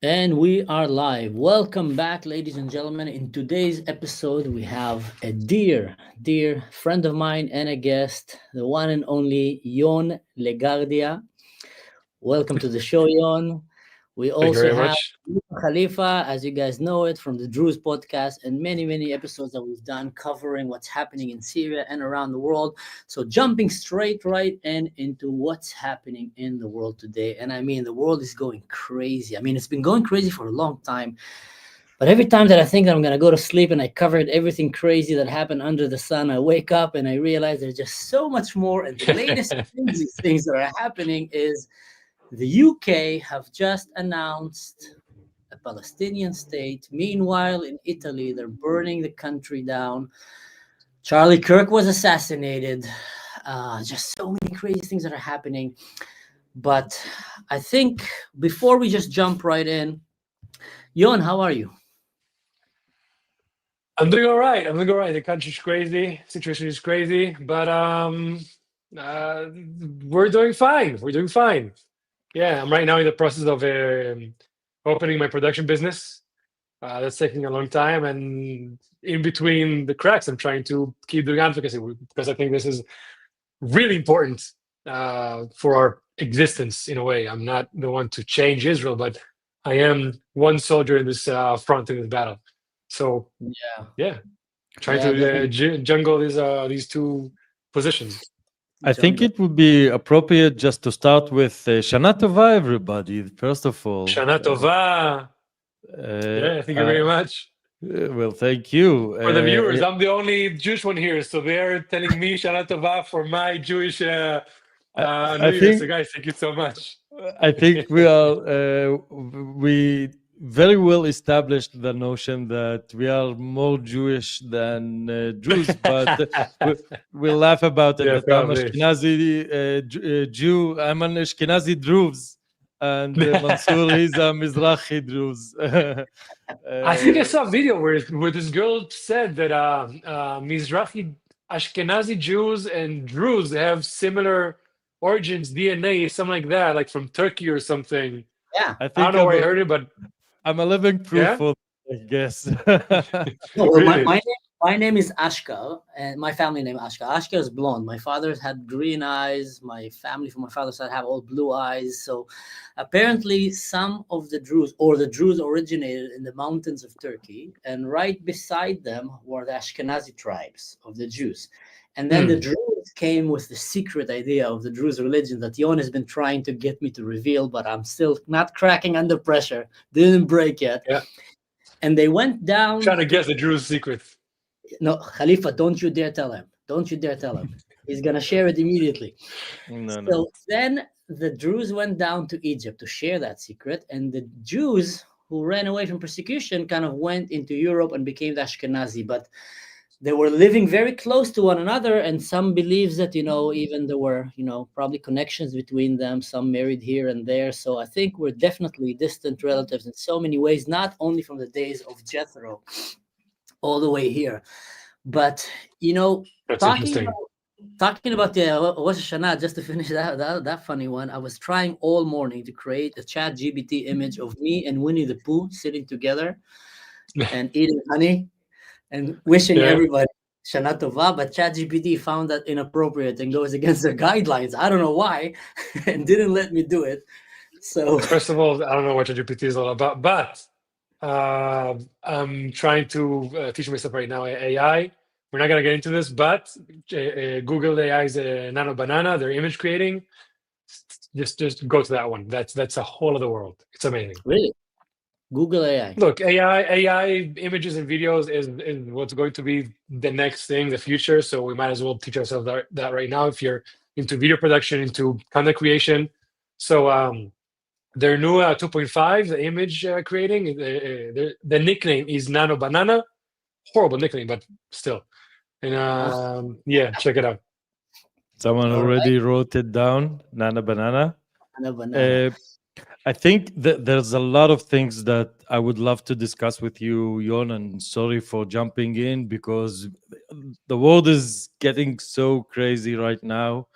And we are live. Welcome back, ladies and gentlemen. In today's episode, we have a dear friend of mine and a guest, the one and only Yon Legardia. Welcome to the show, Yon. We Thank you also very have much. Khalifa, as you guys know it, from the Druze podcast, and many episodes that we've done covering what's happening in Syria and around the world. So jumping straight right into what's happening in the world today. And I mean, the world is going crazy. I mean, it's been going crazy for a long time. But every time that I think that I'm going to go to sleep and I covered everything crazy that happened under the sun, I wake up and I realize there's just so much more. And the latest crazy things that are happening is the UK have just announced a Palestinian state. Meanwhile, in Italy, they're burning the country down. Charlie Kirk was assassinated. Just so many crazy things that are happening. But I think before we just jump right in, Yon, how are you? I'm doing all right. The country's crazy. Situation is crazy, but we're doing fine. Yeah, I'm right now in the process of opening my production business. That's taking a long time, and in between the cracks, I'm trying to keep doing advocacy because I think this is really important for our existence in a way. I'm not the one to change Israel, but I am one soldier in this front in this battle. So yeah, trying to jungle these two positions. I think it would be appropriate just to start with Shana Tova, everybody. First of all, Shana Tova. Yeah, thank you very much. Well, thank you. For the viewers, I'm the only Jewish one here, so they're telling me Shana Tova for my Jewish New Year. So guys, thank you so much. I think we very well established the notion that we are more Jewish than Jews, but we'll laugh about it. Yeah, I'm Ashkenazi Jew. I'm an Ashkenazi Druze, and Mansour is a Mizrahi Druze. I think I saw a video where this girl said that Mizrahi Ashkenazi Jews and Druze have similar origins, DNA, something like that, like from Turkey or something. Yeah, I don't know where I heard it, but I'm a living proof of it, I guess. Well, my name is Ashka, and my family name Ashka. Ashka is blonde. My father's had green eyes. My family from my father's side have all blue eyes. So apparently some of the Druze originated in the mountains of Turkey, and right beside them were the Ashkenazi tribes of the Jews. And then the Druze came with the secret idea of the Druze religion that Yon has been trying to get me to reveal, but I'm still not cracking under pressure. Didn't break yet. Yeah. And they went down. Trying to guess the Druze secret. No, Khalifa, don't you dare tell him. He's going to share it immediately. Then the Druze went down to Egypt to share that secret. And the Jews who ran away from persecution kind of went into Europe and became the Ashkenazi. But they were living very close to one another, and some believes that, even there were, probably connections between them, some married here and there. So I think we're definitely distant relatives in so many ways, not only from the days of Jethro all the way here. But, That's talking about the Rosh Hashanah, just to finish that funny one, I was trying all morning to create a ChatGPT image of me and Winnie the Pooh sitting together and eating honey and wishing everybody Shana Tova, but ChatGPT found that inappropriate and goes against their guidelines. I don't know why, and didn't let me do it. So first of all, I don't know what ChatGPT is all about, but I'm trying to teach myself right now AI. We're not gonna get into this, but Google AI's Nano Banana, their image creating. Just go to that one. That's a whole other world. It's amazing. Really? Google AI. Look, AI images and videos is what's going to be the next thing, the future. So we might as well teach ourselves that right now if you're into video production, into content creation. So their new 2.5, the image creating, the nickname is Nano Banana. Horrible nickname, but still. And check it out. Someone already wrote it down, Nano Banana. I think that there's a lot of things that I would love to discuss with you, Yon, and sorry for jumping in because the world is getting so crazy right now.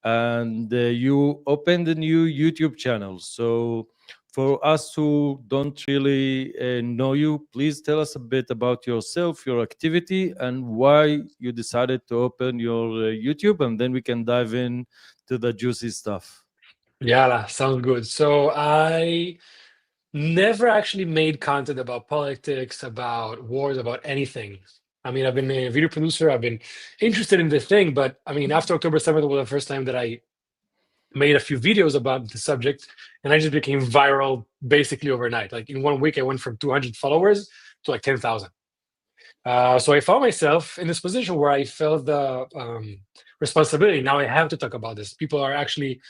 And you opened a new YouTube channel. So for us who don't really know you, please tell us a bit about yourself, your activity, and why you decided to open your YouTube, and then we can dive in to the juicy stuff. Yeah, sounds good. So I never actually made content about politics, about wars, about anything. I mean, I've been a video producer. I've been interested in this thing, but I mean, after October 7th was the first time that I made a few videos about the subject, and I just became viral basically overnight. Like in 1 week, I went from 200 followers to like 10,000. So I found myself in this position where I felt the responsibility. Now I have to talk about this. People are actually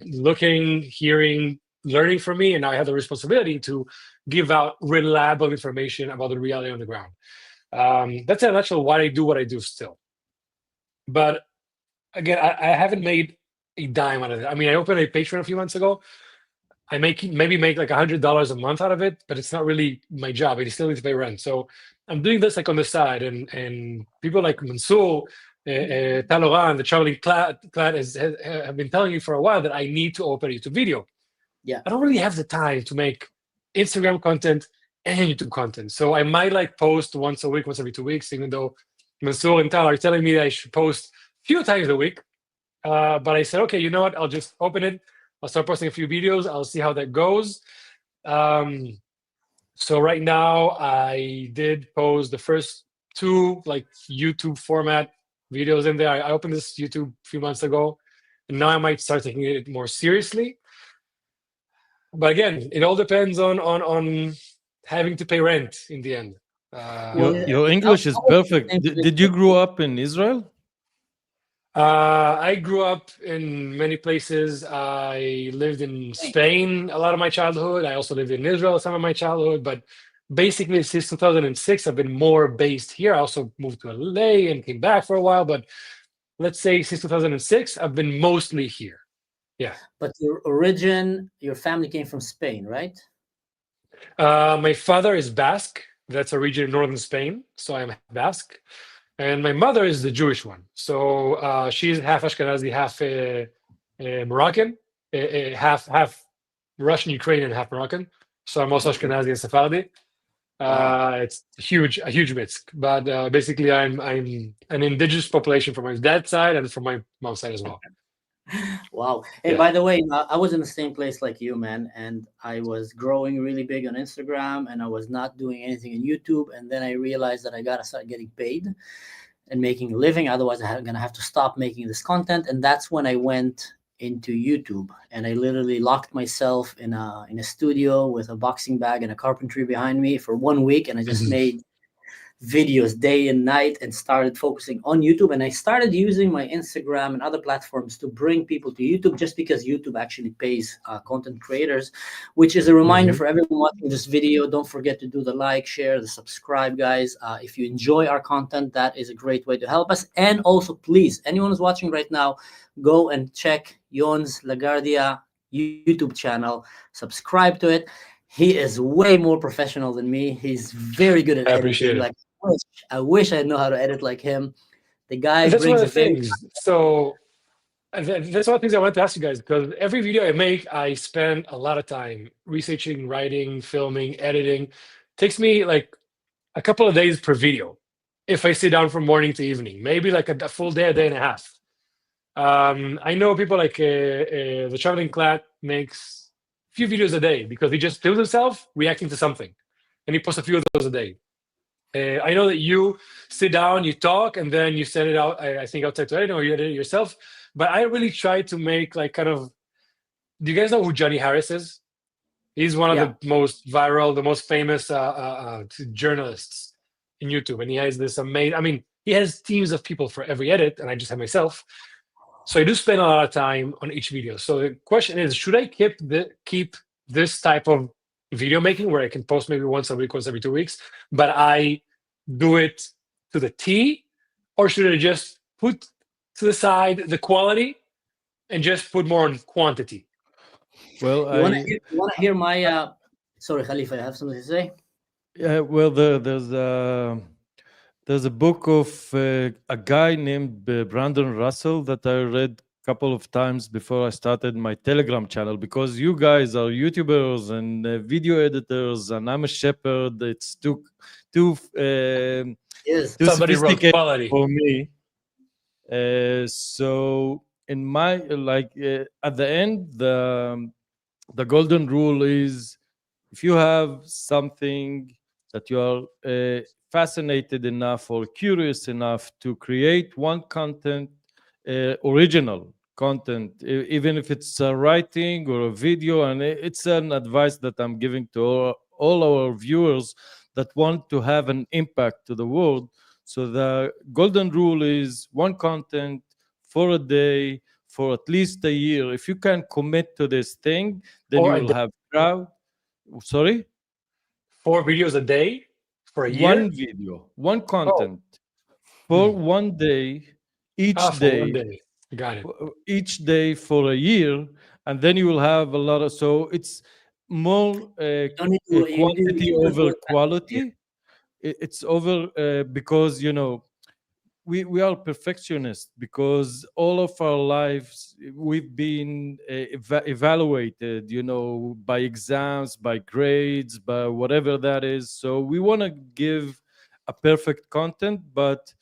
looking, hearing, learning from me, and now I have the responsibility to give out reliable information about the reality on the ground. That's in a nutshell why I do what I do still. But again, I haven't made a dime out of it. I mean, I opened a Patreon a few months ago. I maybe make like $100 a month out of it, but it's not really my job. I still need to pay rent. So I'm doing this like on the side, and people like Mansour, Taloran, the traveling clad have been telling me for a while that I need to open a YouTube video. Yeah, I don't really have the time to make Instagram content and YouTube content. So I might like post once a week, once every 2 weeks, even though Mansour and Tal are telling me that I should post a few times a week. But I said, okay, you know what? I'll just open it. I'll start posting a few videos. I'll see how that goes. So right now I did post the first 2 like YouTube format videos in there. I opened this YouTube a few months ago, and now I might start taking it more seriously. But again, it all depends on having to pay rent in the end. Your English is perfect. Did you grow up in Israel? I grew up in many places. I lived in Spain a lot of my childhood. I also lived in Israel some of my childhood. But basically, since 2006, I've been more based here. I also moved to LA and came back for a while. But let's say since 2006, I've been mostly here. Yeah. But your family came from Spain, right? My father is Basque. That's a region in northern Spain. So I'm Basque. And my mother is the Jewish one. So she's half Ashkenazi, half Moroccan, half Russian, Ukrainian, half Moroccan. So I'm also Ashkenazi and Sephardi. It's a huge mix. But basically, I'm an indigenous population from my dad's side and from my mom's side as well. Wow. Hey, Yeah. by the way, I was in the same place like you, man, and I was growing really big on Instagram, and I was not doing anything on YouTube, and then I realized that I gotta start getting paid and making a living, otherwise I'm gonna have to stop making this content. And that's when I went into YouTube, and I literally locked myself in a studio with a boxing bag and a carpentry behind me for 1 week, and I just made videos day and night and started focusing on YouTube. And I started using my Instagram and other platforms to bring people to YouTube, just because YouTube actually pays content creators, which is a reminder for everyone watching this video. Don't forget to do the like, share, the subscribe, guys. If you enjoy our content, that is a great way to help us. And also, please, anyone who's watching right now, go and check Yon's LaGuardia YouTube channel, subscribe to it. He is way more professional than me. He's very good at I appreciate editing. it. Like, I wish I know how to edit like him. The guy That's one brings of the a very things. So that's one of the things I want to ask you guys, because every video I make, I spend a lot of time researching, writing, filming, editing. Takes me like a couple of days per video if I sit down from morning to evening, maybe like a full day, a day and a half. I know people like the traveling clad makes a few videos a day because he just films himself reacting to something, and he posts a few of those a day. I know that you sit down, you talk, and then you send it out, I think, outside to edit, or you edit it yourself. But I really try to make like kind of, do you guys know who Johnny Harris is? He's one of the most viral, the most famous journalists in YouTube. And he has this amazing, I mean, he has teams of people for every edit, and I just have myself. So I do spend a lot of time on each video. So the question is, should I keep this type of video making where I can post maybe once a week, once every 2 weeks, but I do it to the T? Or should I just put to the side the quality and just put more on quantity? Well, You want to hear my sorry, Khalifa, you have something to say? well, there's a book of a guy named Brandon Russell that I read couple of times before I started my Telegram channel, because you guys are YouTubers and video editors, and I'm a shepherd. It's too Yes. Somebody wrote sophisticated quality. for me. So in my at the end, the golden rule is, if you have something that you are fascinated enough or curious enough to create one content, original content, even if it's a writing or a video, and it's an advice that I'm giving to all our viewers that want to have an impact to the world. So the golden rule is one content for a day, for at least a year. If you can commit to this thing, then you will have crowd. Sorry? 4 videos a day for a year? One video, one content for 1 day, each day. 1 day. Got it. Each day for a year, and then you will have a lot of, so it's more quantity over quality. It's over because, you know, we are perfectionists, because all of our lives we've been evaluated, you know, by exams, by grades, by whatever that is. So we want to give a perfect content, but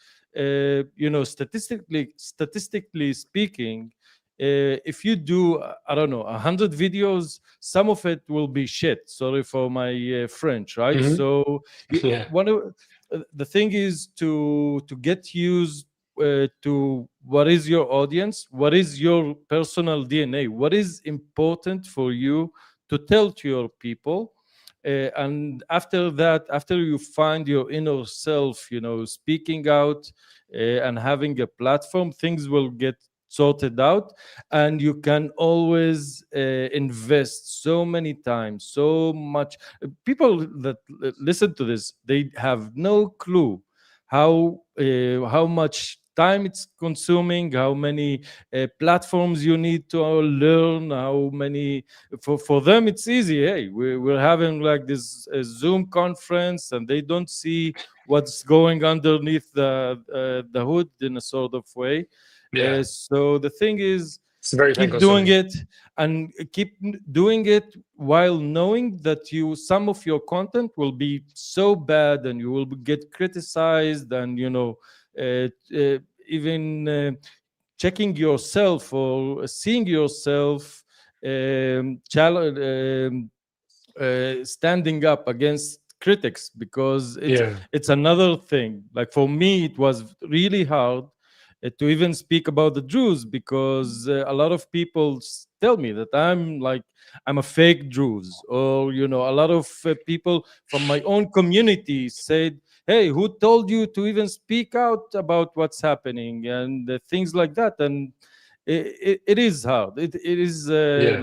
you know, statistically speaking, if you do, I don't know, 100 videos, some of it will be shit. Sorry for my French, right? Mhm. So Yeah. the thing is to get used to what is your audience, what is your personal DNA, what is important for you to tell to your people. And after that, after you find your inner self, you know, speaking out and having a platform, things will get sorted out, and you can always invest so many times, so much. People that listen to this, they have no clue how much time it's consuming, how many platforms you need to learn, how many. For them it's easy. Hey, we're having like this Zoom conference, and they don't see what's going underneath the hood in a sort of way. Yeah. So the thing is, It's very keep doing it, and keep doing it while knowing that some of your content will be so bad, and you will get criticized, and you know, even checking yourself or seeing yourself standing up against critics, because it's another thing. Like for me, it was really hard to even speak about the Jews, because a lot of people tell me that I'm a fake Jews, or you know, a lot of people from my own community said, hey, who told you to even speak out about what's happening, and things like that. And it is hard. It is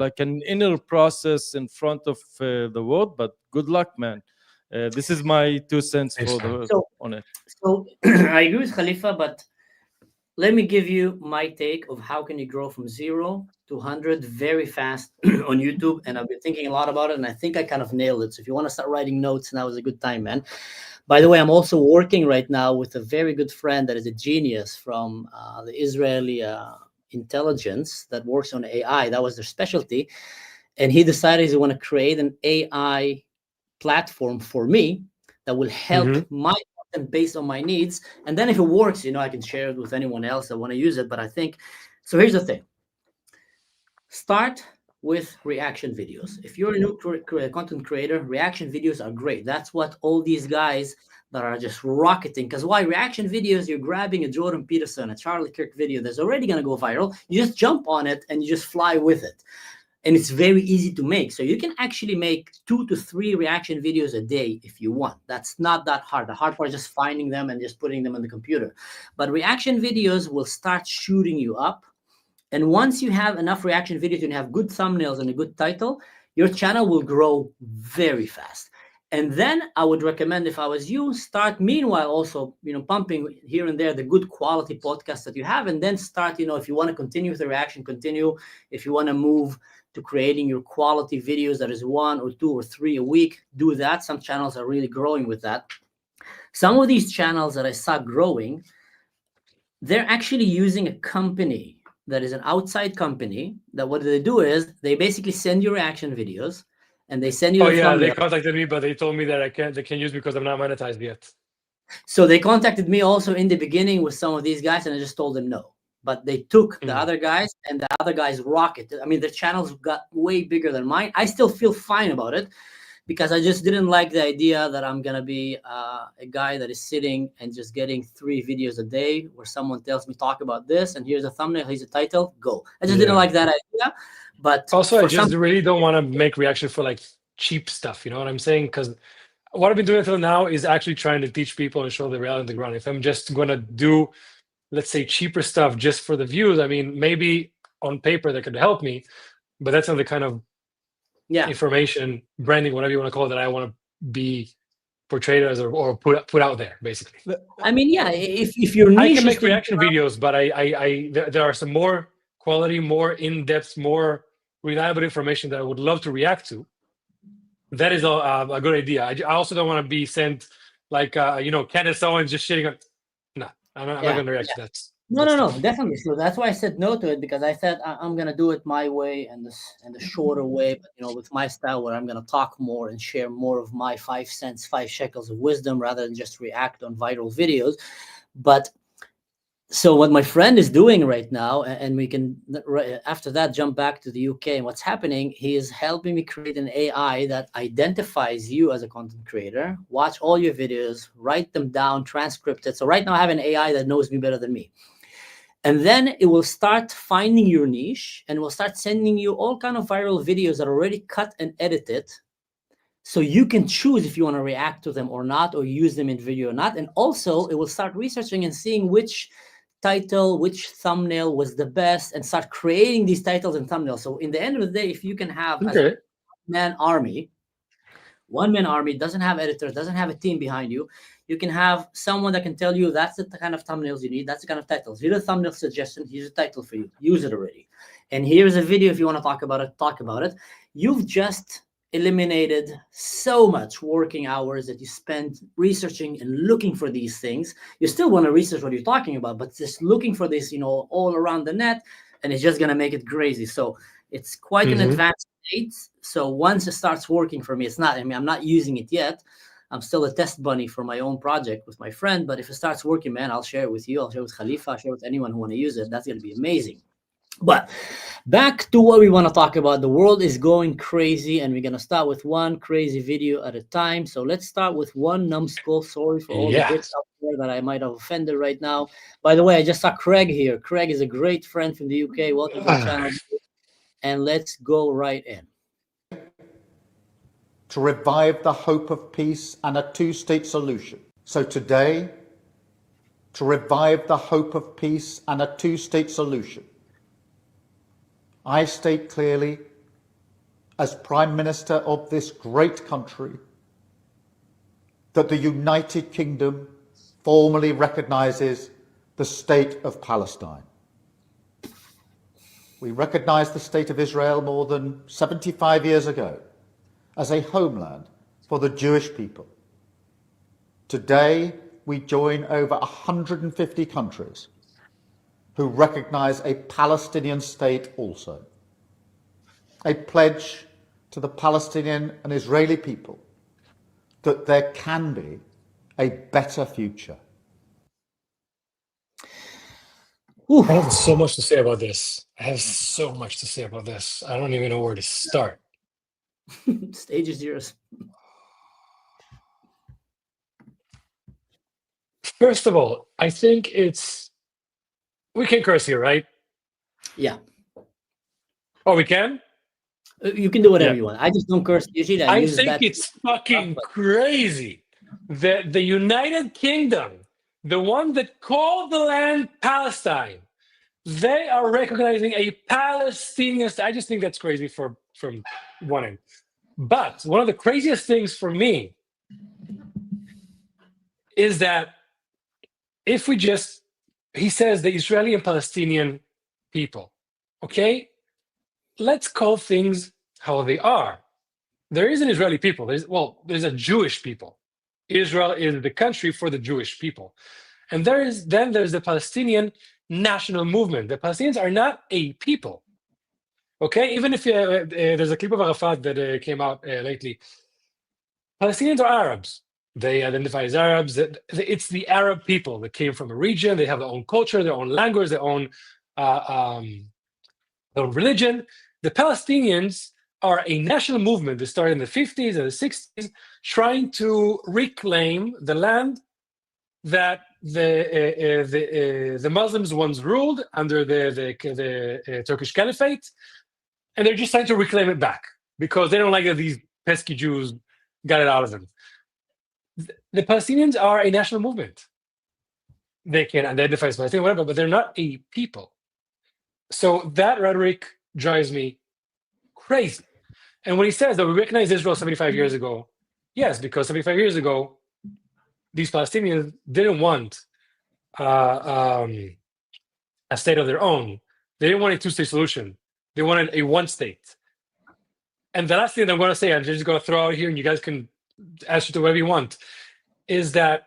like an inner process in front of the world, but good luck, man. This is my 2 cents on it. So I agree with Khalifa, but let me give you my take of how can you grow from 0 to 100 very fast on YouTube. And I've been thinking a lot about it, and I think I kind of nailed it. So if you want to start writing notes, now is a good time, man. By the way, I'm also working right now with a very good friend that is a genius from the Israeli intelligence that works on AI. That was their specialty. And he decided he want to create an AI platform for me that will help my content based on my needs. And then if it works, you know, I can share it with anyone else that want to use it. But I think, so here's the thing. Start with reaction videos. If you're a new content creator, reaction videos are great. That's what all these guys that are just rocketing. Because why? Reaction videos, you're grabbing a Jordan Peterson, a Charlie Kirk video that's already going to go viral. You just jump on it and you just fly with it. And it's very easy to make. So you can actually make 2 to 3 reaction videos a day if you want. That's not that hard. The hard part is just finding them and just putting them on the computer. But reaction videos will start shooting you up. And once you have enough reaction videos and have good thumbnails and a good title, your channel will grow very fast. And then I would recommend, if I was you, start meanwhile also, you know, pumping here and there the good quality podcasts that you have, and then start, you know, if you want to continue with the reaction, continue. If you want to move to creating your quality videos that is 1 or 2 or 3 a week, do that. Some channels are really growing with that. Some of these channels that I saw growing, they're actually using a company that is an outside company that what they do is they basically send you reaction videos and they send you Oh the yeah, they thumbnail. contacted me, but they told me that they can't use because I'm not monetized yet. So they contacted me also in the beginning with some of these guys, and I just told them no. But they took the other guys, and the other guys rocketed. I mean, their channels got way bigger than mine. I still feel fine about it because I just didn't like the idea that I'm going to be a guy that is sitting and just getting 3 videos a day where someone tells me, talk about this, and here's a thumbnail, here's a title, go. I just didn't like that idea. But also, I just really don't want to make reaction for like cheap stuff. You know what I'm saying? Because what I've been doing until now is actually trying to teach people and show the reality on the ground. If I'm just going to do, let's say, cheaper stuff just for the views, I mean, maybe on paper that could help me, but that's not the kind of information, branding, whatever you want to call it, that I want to be portrayed as or put out there, basically. I mean, yeah, if you're I can make reaction videos, but there are some more quality, more in-depth, more reliable information that I would love to react to. That is a good idea. I also don't want to be sent like Candace Owens just shitting on. No, I'm not going to react to that. No, definitely. So that's why I said no to it, because I said I'm going to do it my way and the shorter way, but with my style, where I'm going to talk more and share more of my 5 cents, 5 shekels of wisdom rather than just react on viral videos. But so what my friend is doing right now, and we can after that jump back to the UK and what's happening, he is helping me create an AI that identifies you as a content creator, watch all your videos, write them down, transcript it. So right now I have an AI that knows me better than me. And then it will start finding your niche and will start sending you all kind of viral videos that are already cut and edited. So you can choose if you want to react to them or not, or use them in video or not. And also it will start researching and seeing which title, which thumbnail was the best, and start creating these titles and thumbnails. So in the end of the day, if you can have a one-man army, doesn't have editors, doesn't have a team behind you, you can have someone that can tell you that's the kind of thumbnails you need, that's the kind of titles. Here's a thumbnail suggestion, here's a title for you, use it already. And here's a video if you want to talk about it, talk about it. You've just eliminated so much working hours that you spend researching and looking for these things. You still want to research what you're talking about, but just looking for this, all around the net, and it's just going to make it crazy. So it's quite an advanced state. So once it starts working for me, I'm not using it yet. I'm still a test bunny for my own project with my friend, but if it starts working, man, I'll share it with you. I'll share it with Khalifa, I'll share it with anyone who want to use it. That's going to be amazing. But back to what we want to talk about. The world is going crazy, and we're going to start with one crazy video at a time. So let's start with one numbskull. Sorry for all the bits out there that I might have offended right now. By the way, I just saw Craig here. Craig is a great friend from the UK. Welcome to the channel. And let's go right in. To revive the hope of peace and a two-state solution. So today, to revive the hope of peace and a two-state solution, I state clearly, as Prime Minister of this great country, that the United Kingdom formally recognises the State of Palestine. We recognised the State of Israel more than 75 years ago as a homeland for the Jewish people. Today, we join over 150 countries who recognise a Palestinian state also. A pledge to the Palestinian and Israeli people that there can be a better future. I have so much to say about this. I don't even know where to start. Stage is yours. First of all, I think we can curse here, right? Yeah. Oh, we can? You can do whatever you want. I just don't curse. Usually I think it's fucking crazy that the United Kingdom, the one that called the land Palestine, they are recognizing a Palestinian state. I just think that's crazy from one end. But one of the craziest things for me is that he says the Israeli and Palestinian people, okay? Let's call things how they are. There is an Israeli people. There's a Jewish people. Israel is the country for the Jewish people. And there's the Palestinian national movement. The Palestinians are not a people. Okay, even if there's a clip of Arafat that came out lately. Palestinians are Arabs. They identify as Arabs. It's the Arab people that came from a region. They have their own culture, their own language, their own religion. The Palestinians are a national movement that started in the 50s and the 60s, trying to reclaim the land that the Muslims once ruled under the Turkish Caliphate, and they're just trying to reclaim it back because they don't like that these pesky Jews got it out of them. The Palestinians are a national movement. They can identify as Palestinian, whatever, but they're not a people. So that rhetoric drives me crazy. And when he says that we recognize Israel 75 years ago, yes, because 75 years ago, these Palestinians didn't want a state of their own. They didn't want a two-state solution. They wanted a one state. And the last thing that I'm going to say, I'm just going to throw out here, and you guys can answer to whatever you want, is that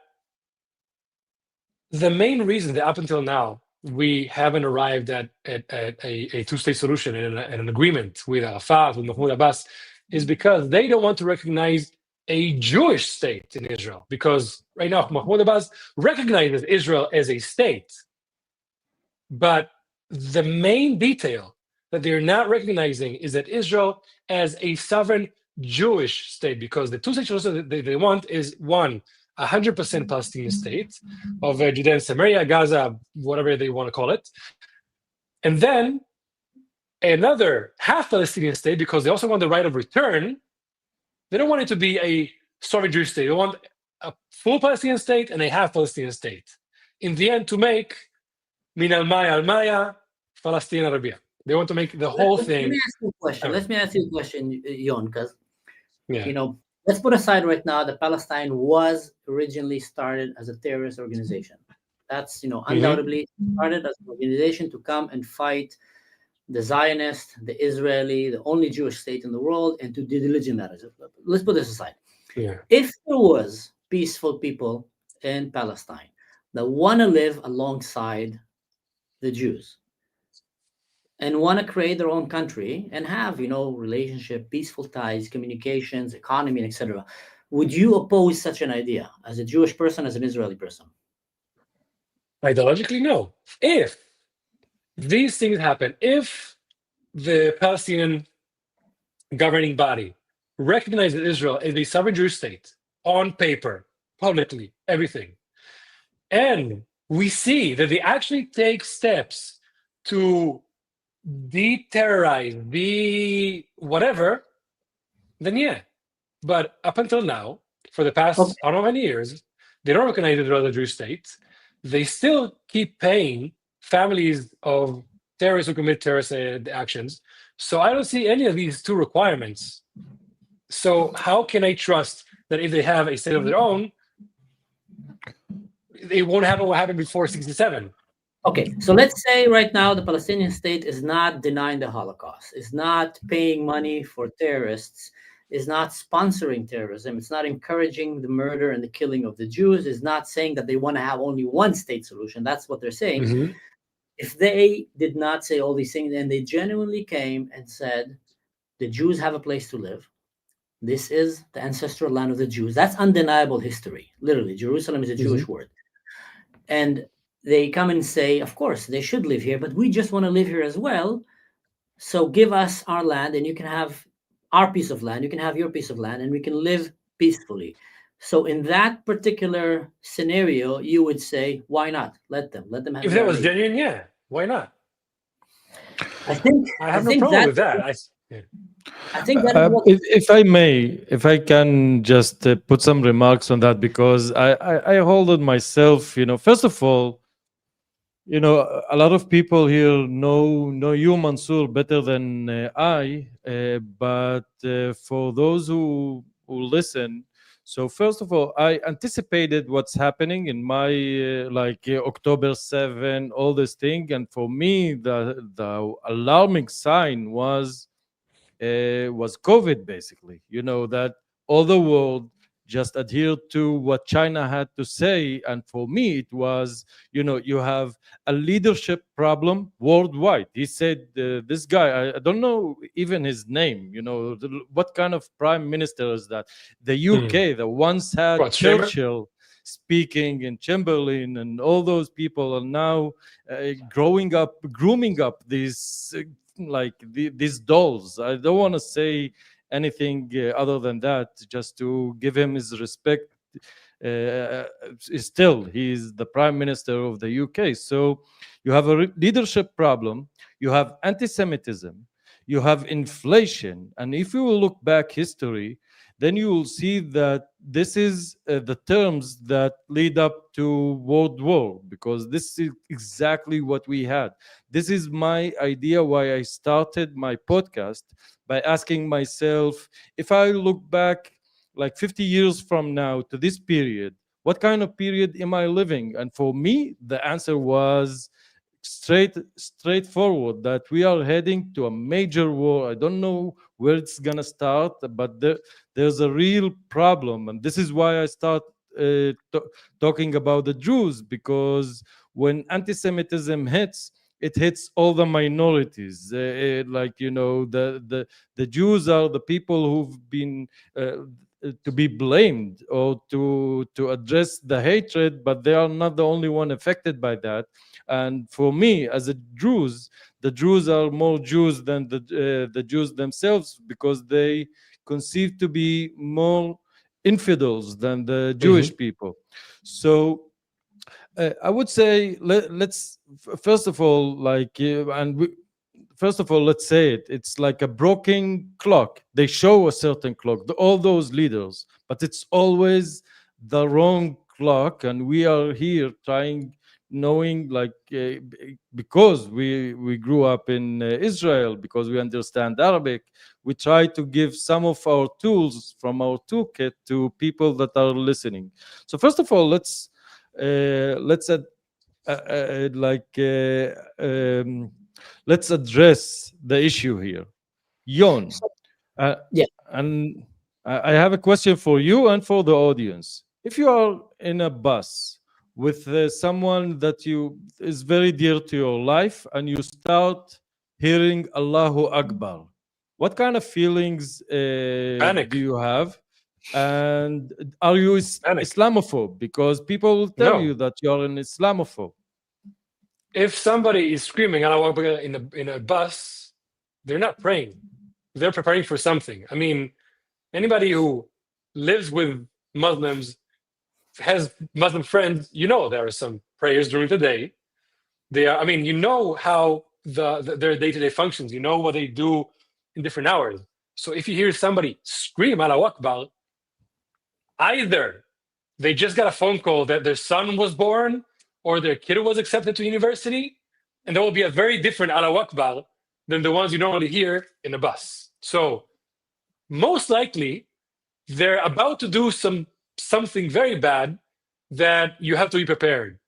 the main reason that up until now we haven't arrived at a two-state solution and an agreement with Arafat, with Mahmoud Abbas, is because they don't want to recognize a Jewish state in Israel. Because right now, Mahmoud Abbas recognizes Israel as a state. But the main detail that they're not recognizing is that Israel as a sovereign Jewish state, because the two-state solution that they want is one, 100% Palestinian state of Judea and Samaria, Gaza, whatever they want to call it. And then another half Palestinian state, because they also want the right of return. They don't want it to be a sovereign Jewish state. They want a full Palestinian state and a half Palestinian state. In the end, to make Min al-Maya al-Maya, Palestine Arabia. They want to make the whole thing. Let me ask you a question, Yon, because, you know, let's put aside right now that Palestine was originally started as a terrorist organization. That's, you know, undoubtedly started as an organization to come and fight the Zionist, the Israeli, the only Jewish state in the world, and to delegitimize it. Let's put this aside. Yeah. If there was peaceful people in Palestine that want to live alongside the Jews and want to create their own country and have, you know, relationship, peaceful ties, communications, economy, etc., would you oppose such an idea as a Jewish person, as an Israeli person? Ideologically, no. If these things happen, if the Palestinian governing body recognizes Israel as a sovereign Jewish state on paper, publicly, everything, and we see that they actually take steps to de-terrorize, whatever, then yeah. But up until now, for the past, I don't know how many years, they don't recognize Israel as a Jewish state. They still keep paying families of terrorists who commit terrorist actions. So I don't see any of these two requirements. So how can I trust that if they have a state of their own, it won't happen what happened before 1967? Okay, so let's say right now the Palestinian state is not denying the Holocaust, is not paying money for terrorists, is not sponsoring terrorism, it's not encouraging the murder and the killing of the Jews, is not saying that they want to have only one state solution. That's what they're saying. If they did not say all these things and they genuinely came and said, the Jews have a place to live, this is the ancestral land of the Jews, that's undeniable history. Literally, Jerusalem is a Jewish word. And they come and say, of course, they should live here, but we just want to live here as well. So give us our land and you can have our piece of land, you can have your piece of land, and we can live peacefully. So in that particular scenario, you would say, why not? Let them have. If that was genuine, yeah, why not? I think I have no problem with that. I think that if I may, if I can just put some remarks on that, because I hold it myself. You know, first of all, you know, a lot of people here know you, Mansour, better than I. But for those who listen, so first of all, I anticipated what's happening in my October 7, all this thing, and for me, the alarming sign was COVID, basically. You know, that all the world just adhere to what China had to say. And for me, it was, you have a leadership problem worldwide. He said, this guy, I don't know even his name, what kind of prime minister is that? The UK, that once had Churchill speaking, and Chamberlain and all those people are now grooming up these these dolls. I don't want to say anything other than that, just to give him his respect. Still, he's the prime minister of the UK. So you have a leadership problem, you have anti-Semitism, you have inflation, and if you will look back history, then you will see that this is the terms that lead up to World War, because this is exactly what we had. This is my idea why I started my podcast, by asking myself, if I look back like 50 years from now to this period, what kind of period am I living? And for me, the answer was straightforward, that we are heading to a major war. I don't know where it's gonna start, but there's a real problem. And this is why I start talking about the Jews, because when anti-Semitism hits, it hits all the minorities. The Jews are the people who've been to be blamed, or to address the hatred, but they are not the only one affected by that. And for me, as a Jews, the Jews are more Jews than the Jews themselves, because they conceive to be more infidels than the Jewish people. So I would say let's first of all, let's say it's like a broken clock. They show a certain clock, all those leaders, but it's always the wrong clock. And we are here knowing, because we grew up in Israel, because we understand Arabic, we try to give some of our tools from our toolkit to people that are listening. So first of all, let's address the issue here. Yon, and I have a question for you and for the audience. If you are in a bus with someone that is very dear to your life, and you start hearing Allahu Akbar, what kind of feelings do you have? And are you Islamophobe? Because people will tell you that you're an Islamophobe. If somebody is screaming Allahu Akbar in a bus, they're not praying. They're preparing for something. I mean, anybody who lives with Muslims, has Muslim friends, there are some prayers during the day. How their day-to-day functions. You know what they do in different hours. So if you hear somebody scream Allahu Akbar, either they just got a phone call that their son was born, or their kid was accepted to university, and there will be a very different Allahu Akbar than the ones you normally hear in a bus. So most likely, they're about to do something very bad that you have to be prepared.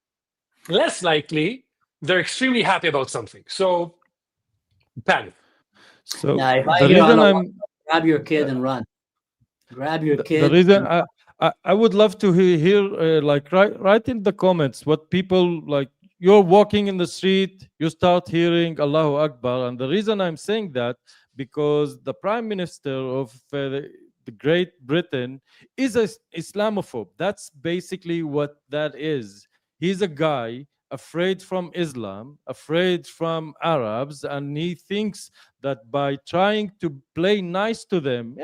Less likely, they're extremely happy about something. So panic. So if I hear grab your kid and run. Grab your kid. The reason I would love to hear write in the comments what people like. You're walking in the street, you start hearing Allahu Akbar, and the reason I'm saying that, because the Prime Minister of the Great Britain is an Islamophobe. That's basically what that is. He's a guy afraid from Islam, afraid from Arabs, and he thinks that by trying to play nice to them,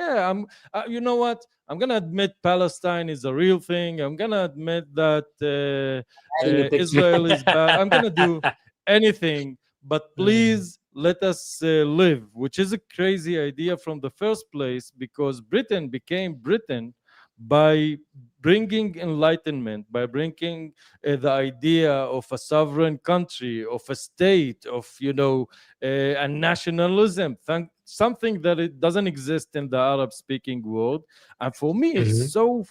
you know what? I'm gonna admit Palestine is a real thing. I'm gonna admit that Israel is bad. I'm gonna do anything, but please let us live, which is a crazy idea from the first place, because Britain became Britain by bringing enlightenment, by bringing the idea of a sovereign country, of a state, of a nationalism, something that it doesn't exist in the Arab-speaking world. And for me, it's so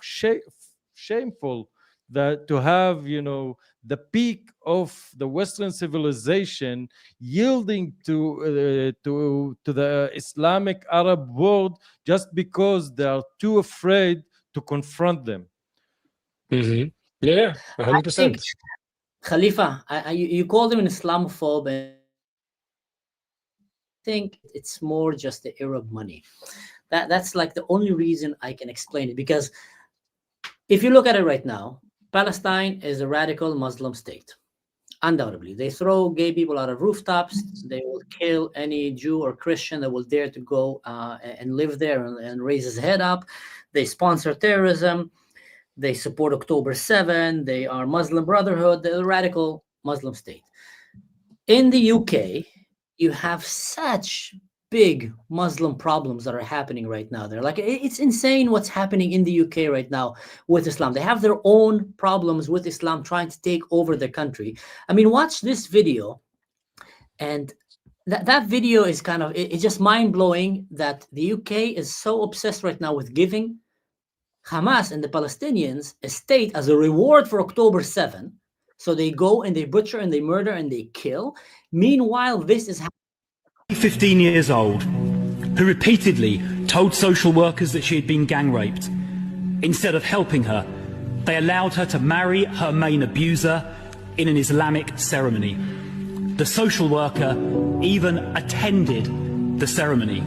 shameful that to have the peak of the Western civilization yielding to the Islamic Arab world just because they are too afraid to confront them. Mm-hmm. Yeah, I 100%. think, Khalifa, you called him an Islamophobe. And I think it's more just the Arab money. That's like the only reason I can explain it. Because if you look at it right now, Palestine is a radical Muslim state. Undoubtedly, they throw gay people out of rooftops. They will kill any Jew or Christian that will dare to go and live there and raise his head up. They sponsor terrorism. They support October 7. They are Muslim Brotherhood. They're a radical Muslim state. In the UK, you have such big Muslim problems that are happening right now. They're like, it's insane what's happening in the UK right now with Islam. They have their own problems with Islam trying to take over the country. I mean, watch this video. And that video is kind of, it's just mind-blowing that the UK is so obsessed right now with giving Hamas and the Palestinians a state as a reward for October 7. So they go and they butcher and they murder and they kill. Meanwhile, this is 15 years old, who repeatedly told social workers that she had been gang raped. Instead of helping her, they allowed her to marry her main abuser in an Islamic ceremony. The social worker even attended the ceremony.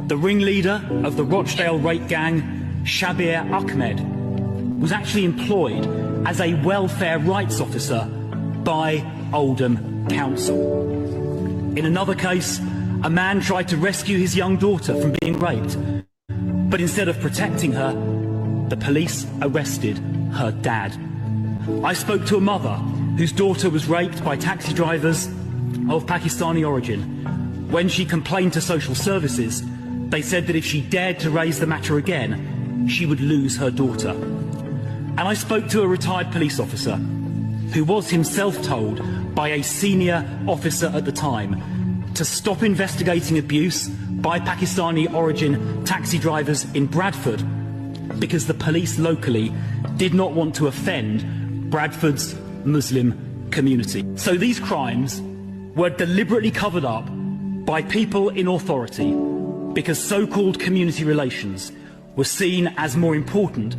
The ringleader of the Rochdale rape gang, Shabir Ahmed, was actually employed as a welfare rights officer by Oldham Council. In another case, a man tried to rescue his young daughter from being raped, but instead of protecting her, the police arrested her dad. I spoke to a mother whose daughter was raped by taxi drivers of Pakistani origin. When she complained to social services, they said that if she dared to raise the matter again, she would lose her daughter. And I spoke to a retired police officer who was himself told by a senior officer at the time to stop investigating abuse by Pakistani origin taxi drivers in Bradford because the police locally did not want to offend Bradford's Muslim community. So these crimes were deliberately covered up by people in authority because so-called community relations were seen as more important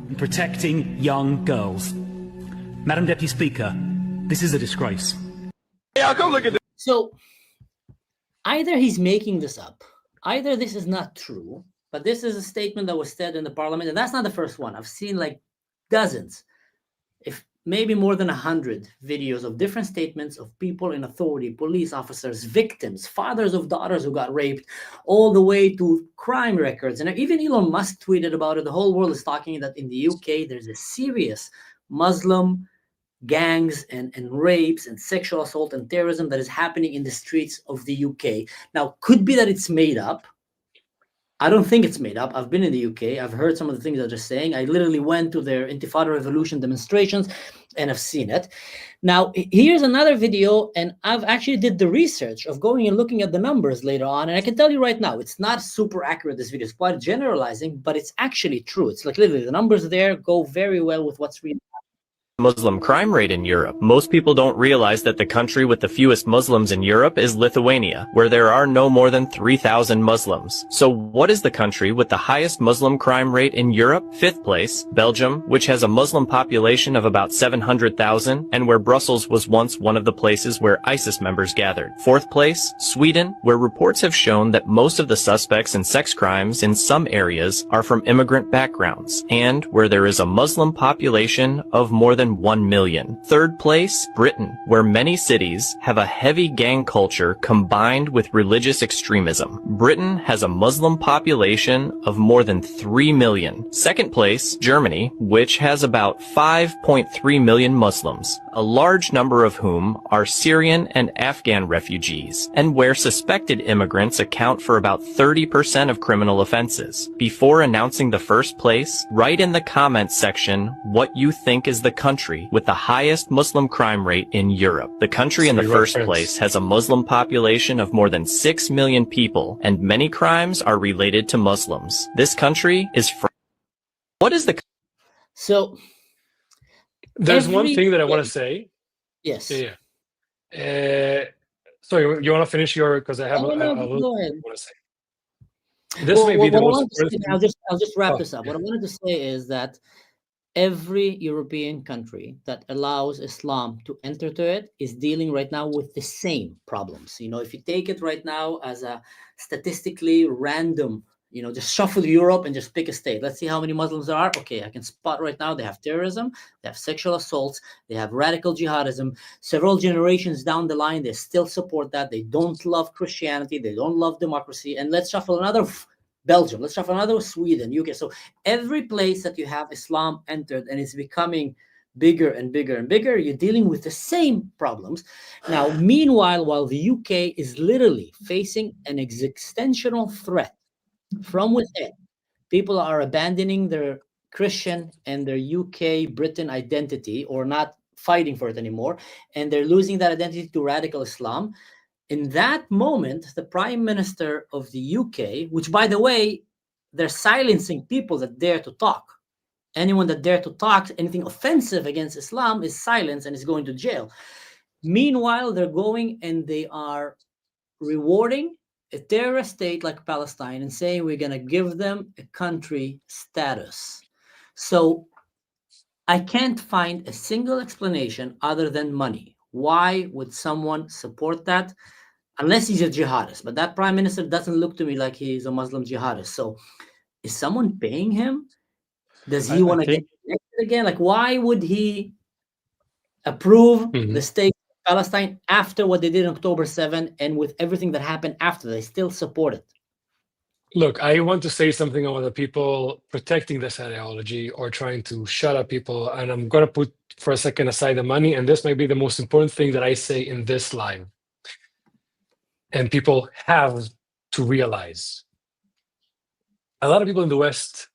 in protecting young girls. Madam Deputy Speaker, this is a disgrace. Yeah, come look at this. So either he's making this up, either this is not true, but this is a statement that was said in the parliament, and that's not the first one. I've seen like dozens, if maybe more than 100 videos of different statements of people in authority, police officers, victims, fathers of daughters who got raped, all the way to crime records. And even Elon Musk tweeted about it. The whole world is talking that in the UK, there's a serious Muslim gangs and rapes and sexual assault and terrorism that is happening in the streets of the UK. Now, could be that it's made up. I don't think it's made up. I've been in the UK. I've heard some of the things that they're saying. I literally went to their Intifada Revolution demonstrations and I've seen it. Now, here's another video, and I've actually did the research of going and looking at the numbers later on, and I can tell you right now, it's not super accurate, this video. It's quite generalizing, but it's actually true. It's like literally the numbers there go very well with what's really Muslim crime rate in Europe. Most people don't realize that the country with the fewest Muslims in Europe is Lithuania, where there are no more than 3,000 Muslims. So what is the country with the highest Muslim crime rate in Europe? Fifth place, Belgium, which has a Muslim population of about 700,000 and where Brussels was once one of the places where ISIS members gathered. Fourth place, Sweden, where reports have shown that most of the suspects in sex crimes in some areas are from immigrant backgrounds, and where there is a Muslim population of more than 1 million. Third place, Britain, where many cities have a heavy gang culture combined with religious extremism. Britain has a Muslim population of more than 3 million. Second place, Germany, which has about 5.3 million Muslims, a large number of whom are Syrian and Afghan refugees, and where suspected immigrants account for about 30% of criminal offenses. Before announcing the first place, write in the comments section what you think is the country with the highest Muslim crime rate in Europe. The country in the first place has a Muslim population of more than 6 million people, and many crimes are related to Muslims. This country is What is the... So there's one thing that I want to say. Yes. Yeah. Sorry, you want to finish your, because I have a little go ahead. want to say. This may be the what I most wanted to important say, thing. I'll just wrap Oh, this up. What I wanted to say is that every European country that allows Islam to enter to it is dealing right now with the same problems. If you take it right now as a statistically random, just shuffle Europe and just pick a state. Let's see how many Muslims there are. Okay, I can spot right now they have terrorism, they have sexual assaults, they have radical jihadism. Several generations down the line, they still support that. They don't love Christianity, they don't love democracy. And let's shuffle another Belgium, let's shuffle another Sweden, UK. So every place that you have Islam entered and it's becoming bigger and bigger and bigger, you're dealing with the same problems. Now, meanwhile, while the UK is literally facing an existential threat from within, people are abandoning their Christian and their UK Britain identity, or not fighting for it anymore, and they're losing that identity to radical Islam. In that moment, the Prime Minister of the UK, which, by the way, they're silencing people that dare to talk. Anyone that dare to talk anything offensive against Islam is silenced and is going to jail. Meanwhile, they're going and they are rewarding a terrorist state like Palestine and saying we're going to give them a country status. So I can't find a single explanation other than money. Why would someone support that? Unless he's a jihadist. But that prime minister doesn't look to me like he's a Muslim jihadist. So is someone paying him? Does he want to get elected again? Like, why would he approve the state of Palestine after what they did on October 7 and with everything that happened after? They still support it. Look, I want to say something about the people protecting this ideology or trying to shut up people, and I'm going to put for a second aside the money, and this might be the most important thing that I say in this live. And people have to realize a lot of people in the West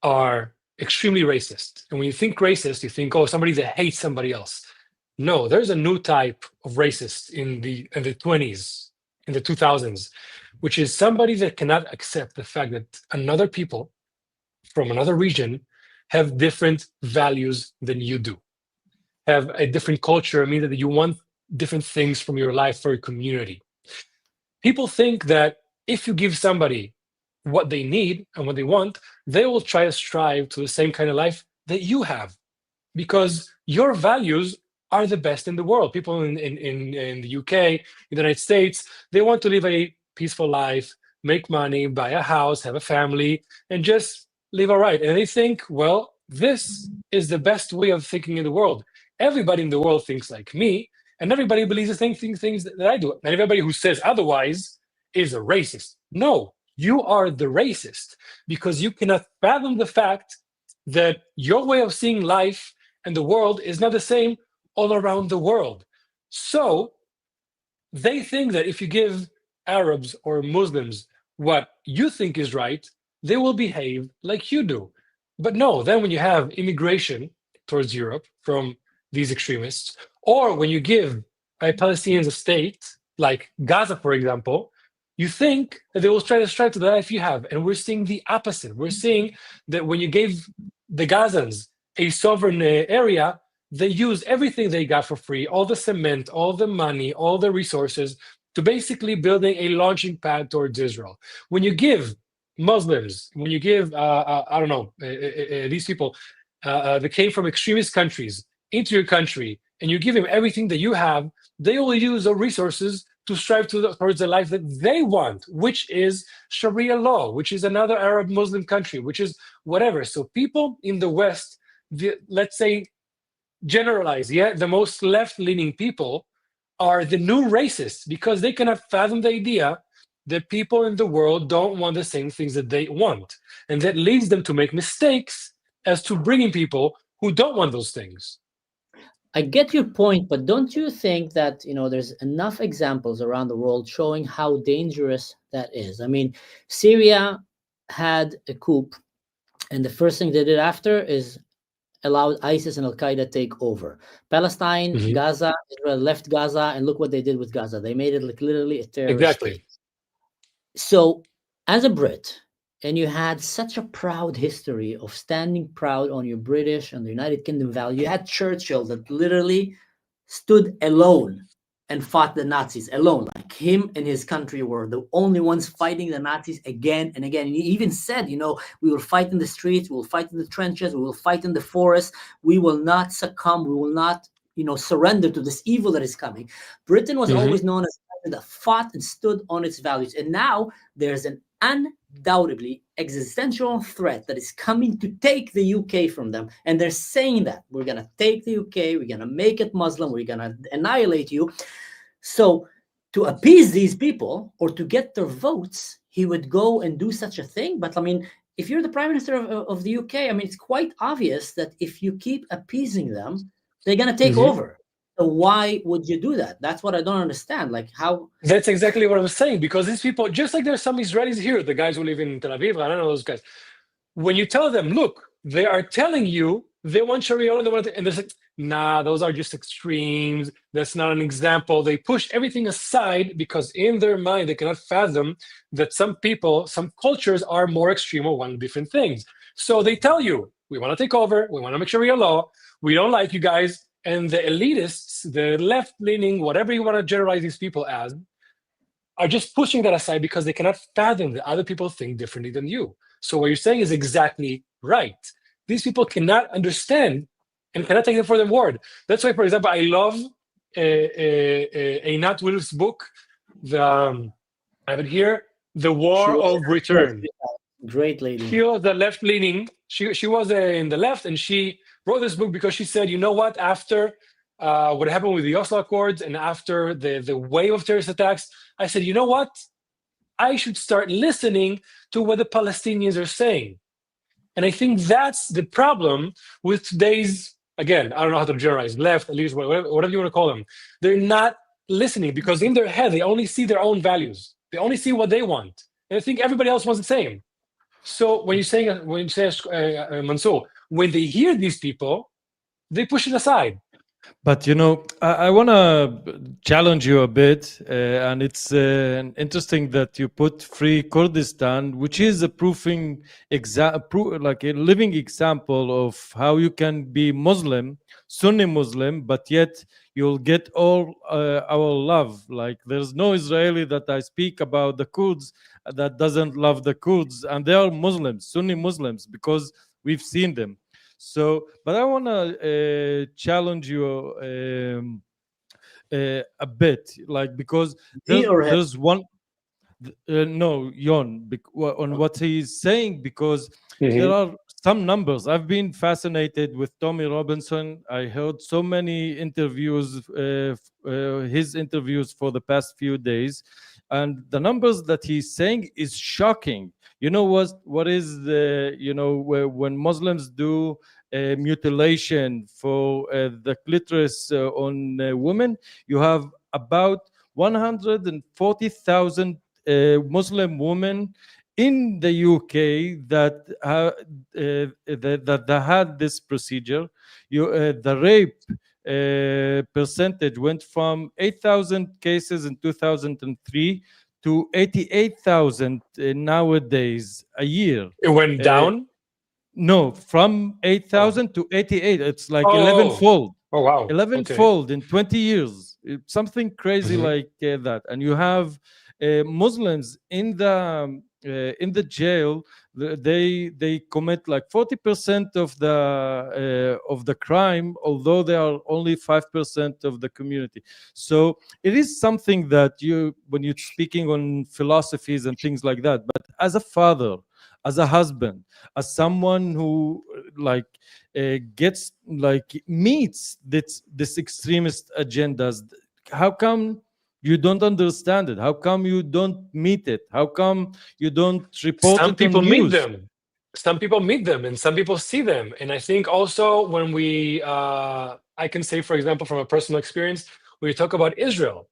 are extremely racist. And when you think racist, you think, oh, somebody that hates somebody else. No, there's a new type of racist in the 20s, in the 2000s, which is somebody that cannot accept the fact that another people from another region have different values than you do, have a different culture, meaning that you want different things from your life for your community. People think that if you give somebody what they need and what they want, they will try to strive to the same kind of life that you have, because your values are the best in the world. People in the UK, in the United States, they want to live a peaceful life, make money, buy a house, have a family, and just live all right. And they think, well, this is the best way of thinking in the world. Everybody in the world thinks like me, and everybody believes the same things that I do. And everybody who says otherwise is a racist. No, you are the racist, because you cannot fathom the fact that your way of seeing life and the world is not the same all around the world. So they think that if you give Arabs or Muslims what you think is right, they will behave like you do. But no, then when you have immigration towards Europe from these extremists, or when you give Palestinians a state, like Gaza, for example, you think that they will try to strive to the life you have. And we're seeing the opposite. We're seeing that when you gave the Gazans a sovereign area, they use everything they got for free, all the cement, all the money, all the resources, to basically building a launching pad towards Israel. When you give Muslims, when you give, these people that came from extremist countries into your country, and you give them everything that you have, they will use the resources to strive towards the life that they want, which is Sharia law, which is another Arab Muslim country, which is whatever. So people in the West, let's say, generalize, the most left-leaning people are the new racists, because they cannot fathom the idea that people in the world don't want the same things that they want. And that leads them to make mistakes as to bringing people who don't want those things. I get your point, but don't you think that, there's enough examples around the world showing how dangerous that is? I mean, Syria had a coup, and the first thing they did after is allowed ISIS and Al-Qaeda take over. Palestine, Gaza, Israel left Gaza, and look what they did with Gaza. They made it like literally a terrorist state. So as a Brit, and you had such a proud history of standing proud on your British and the United Kingdom value, you had Churchill that literally stood alone and fought the Nazis alone. Like him and his country were the only ones fighting the Nazis again and again. And he even said, we will fight in the streets, we will fight in the trenches, we will fight in the forest. We will not succumb. We will not, surrender to this evil that is coming. Britain was always known as a country that fought and stood on its values. And now there's an undoubtedly existential threat that is coming to take the UK from them. And they're saying that we're going to take the UK, we're going to make it Muslim, we're going to annihilate you. So to appease these people or to get their votes, he would go and do such a thing. But I mean, if you're the Prime Minister of the UK, I mean, it's quite obvious that if you keep appeasing them, they're going to take over. So why would you do that? That's what I don't understand. Like how... That's exactly what I'm saying, because these people, just like there's some Israelis here, the guys who live in Tel Aviv, I don't know those guys. When you tell them, look, they are telling you they want Sharia law, and they're like, nah, those are just extremes. That's not an example. They push everything aside because in their mind, they cannot fathom that some people, some cultures are more extreme or want different things. So they tell you, we want to take over. We want to make Sharia law. We don't like you guys. And the elitists, the left-leaning, whatever you want to generalize these people as, are just pushing that aside because they cannot fathom that other people think differently than you. So what you're saying is exactly right. These people cannot understand and cannot take them for their word. That's why, for example, I love Einat Wilf's book, I have it here, The War of Return. Great lady. She was the left-leaning. She was in the left, and she wrote this book because she said, you know what, after what happened with the Oslo Accords and after the wave of terrorist attacks, I said, you know what, I should start listening to what the Palestinians are saying. And I think that's the problem with today's, again, I don't know how to generalize, left, at least, whatever you want to call them. They're not listening because in their head, they only see their own values. They only see what they want. And I think everybody else wants the same. So when you say Mansour, when they hear these people, they push it aside. But I want to challenge you a bit, and it's interesting that you put Free Kurdistan, which is a like a living example of how you can be Muslim, Sunni Muslim, but yet you'll get all our love. Like there's no Israeli that I speak about the Kurds that doesn't love the Kurds, and they are Muslims, Sunni Muslims, because we've seen them. So, but I want to challenge you a bit, like because there's one. No, Yon, on what he's saying, because there are some numbers. I've been fascinated with Tommy Robinson. I heard so many interviews, his interviews for the past few days, and the numbers that he's saying is shocking. You know what is the, when Muslims do mutilation for the clitoris on women, you have about 140,000 Muslim women in the UK that had this procedure. The rape percentage went from 8,000 cases in 2003 to 88,000 nowadays a year. It went down? No, from 8,000 to 88. It's like 11-fold. Oh, wow. 11-fold in 20 years. It's something crazy like that. And you have Muslims in the jail. They commit like 40% of the crime, although they are only 5% of the community. So it is something that when you're speaking on philosophies and things like that, but as a father, as a husband, as someone who meets this extremist agendas, how come you don't understand it? How come you don't meet it? How come you don't report it on news? Some people meet them. Some people meet them and some people see them. And I think also when I can say, for example, from a personal experience, when you talk about Israel,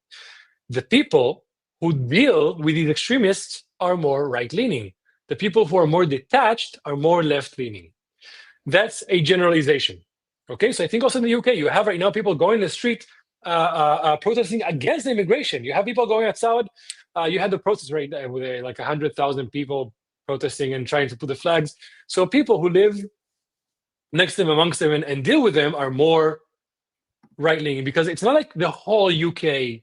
the people who deal with these extremists are more right-leaning. The people who are more detached are more left-leaning. That's a generalization. Okay, so I think also in the UK, you have right now people going in the street protesting against immigration. You have people going outside. You had the protest right there with like 100,000 people protesting and trying to put the flags. So people who live next to them, amongst them, and deal with them are more right-leaning, because it's not like the whole UK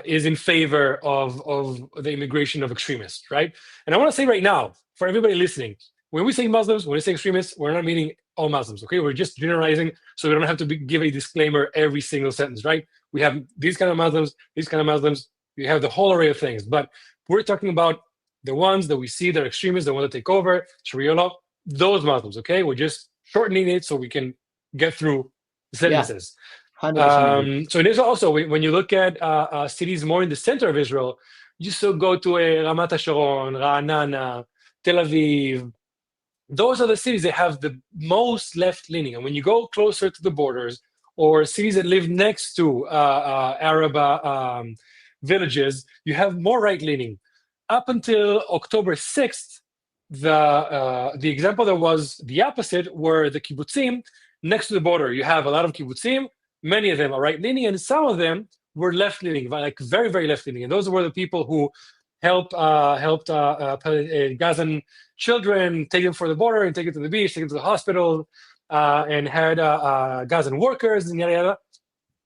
is in favor of the immigration of extremists, right? And I want to say right now, for everybody listening, when we say Muslims, when we say extremists, we're not meaning all Muslims, okay? We're just generalizing, so we don't have to give a disclaimer every single sentence, right? We have these kind of Muslims, we have the whole array of things, but we're talking about the ones that we see that are extremists, that want to take over, Sharia law, those Muslims, okay? We're just shortening it so we can get through the sentences. 100%. So it is also, when you look at cities more in the center of Israel, you still go to Ramat HaSharon, Ra'anana, Tel Aviv. Those are the cities that have the most left-leaning. And when you go closer to the borders, or cities that live next to Arab villages, you have more right-leaning. Up until October 6th, the example that was the opposite were the kibbutzim next to the border. You have a lot of kibbutzim, many of them are right-leaning, and some of them were left-leaning, like very, very left-leaning. And those were the people who helped Gazan children, take them for the border and take them to the beach, take them to the hospital, and had Gazan workers and yada yada.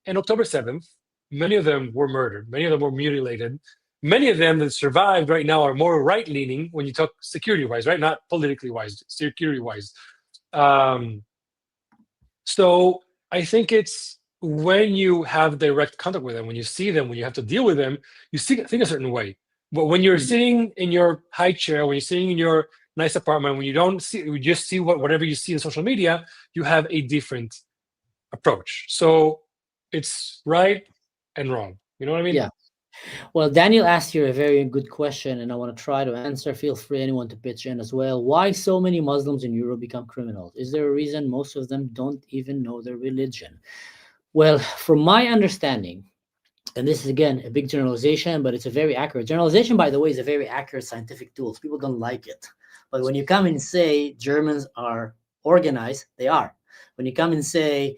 And October 7th, many of them were murdered. Many of them were mutilated. Many of them that survived right now are more right-leaning when you talk security-wise, right? Not politically-wise, security-wise. So I think it's when you have direct contact with them, when you see them, when you have to deal with them, you think a certain way. But when you're sitting in your high chair, when you're sitting in your nice apartment, when you don't see, you just see whatever you see in social media, you have a different approach. So it's right and wrong. You know what I mean? Yeah. Well, Daniel asked here a very good question, and I want to try to answer. Feel free, anyone, to pitch in as well. Why so many Muslims in Europe become criminals? Is there a reason most of them don't even know their religion? Well, from my understanding, and this is, again, a big generalization, but it's a very accurate generalization, by the way, is a very accurate scientific tool. People don't like it. But when you come and say Germans are organized, they are. When you come and say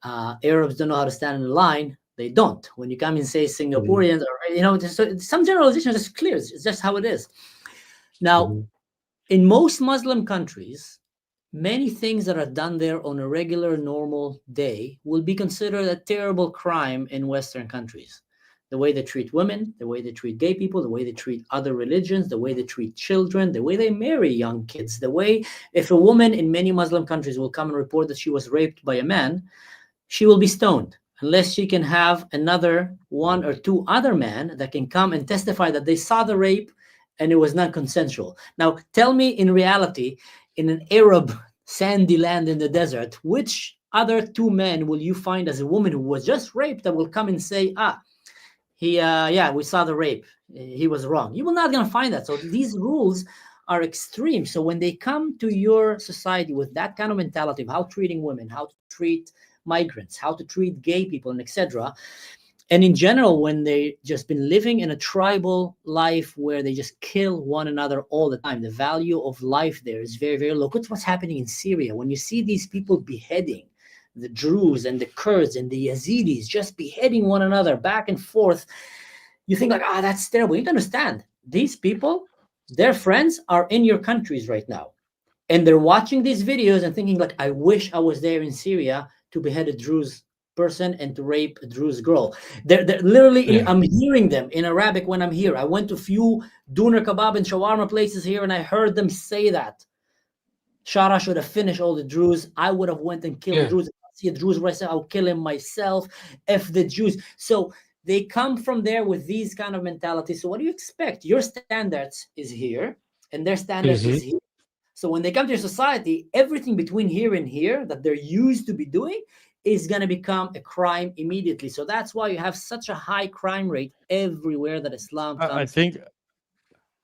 Arabs don't know how to stand in a line, they don't. When you come and say Singaporeans, some generalization is clear. It's just how it is. Now, in most Muslim countries, many things that are done there on a regular, normal day will be considered a terrible crime in Western countries. The way they treat women, the way they treat gay people, the way they treat other religions, the way they treat children, the way they marry young kids, the way if a woman in many Muslim countries will come and report that she was raped by a man, she will be stoned unless she can have another one or two other men that can come and testify that they saw the rape and it was not consensual. Now, tell me, in reality, in an Arab sandy land in the desert, which other two men will you find as a woman who was just raped that will come and say, we saw the rape, he was wrong? You will not going to find that. So these rules are extreme. So when they come to your society with that kind of mentality of how treating women, how to treat migrants, how to treat gay people, and etc., and in general, when they just been living in a tribal life where they just kill one another all the time, the value of life there is very, very low. Look at what's happening in Syria. When you see these people beheading the Druze and the Kurds and the Yazidis, just beheading one another back and forth, you think like, that's terrible. You need to understand, these people, their friends are in your countries right now. And they're watching these videos and thinking like, I wish I was there in Syria to behead a Druze person and to rape a Druze girl. They're literally, I'm hearing them in Arabic when I'm here. I went to a few doner kebab and shawarma places here and I heard them say that. Shara should have finished all the Druze. I would have went and killed the Druze. If I see a Druze right now, I'll kill him myself. F the Jews. So they come from there with these kind of mentalities. So what do you expect? Your standards is here and their standards is here. So when they come to your society, everything between here and here that they're used to be doing is going to become a crime immediately. So that's why you have such a high crime rate everywhere that Islam comes. I think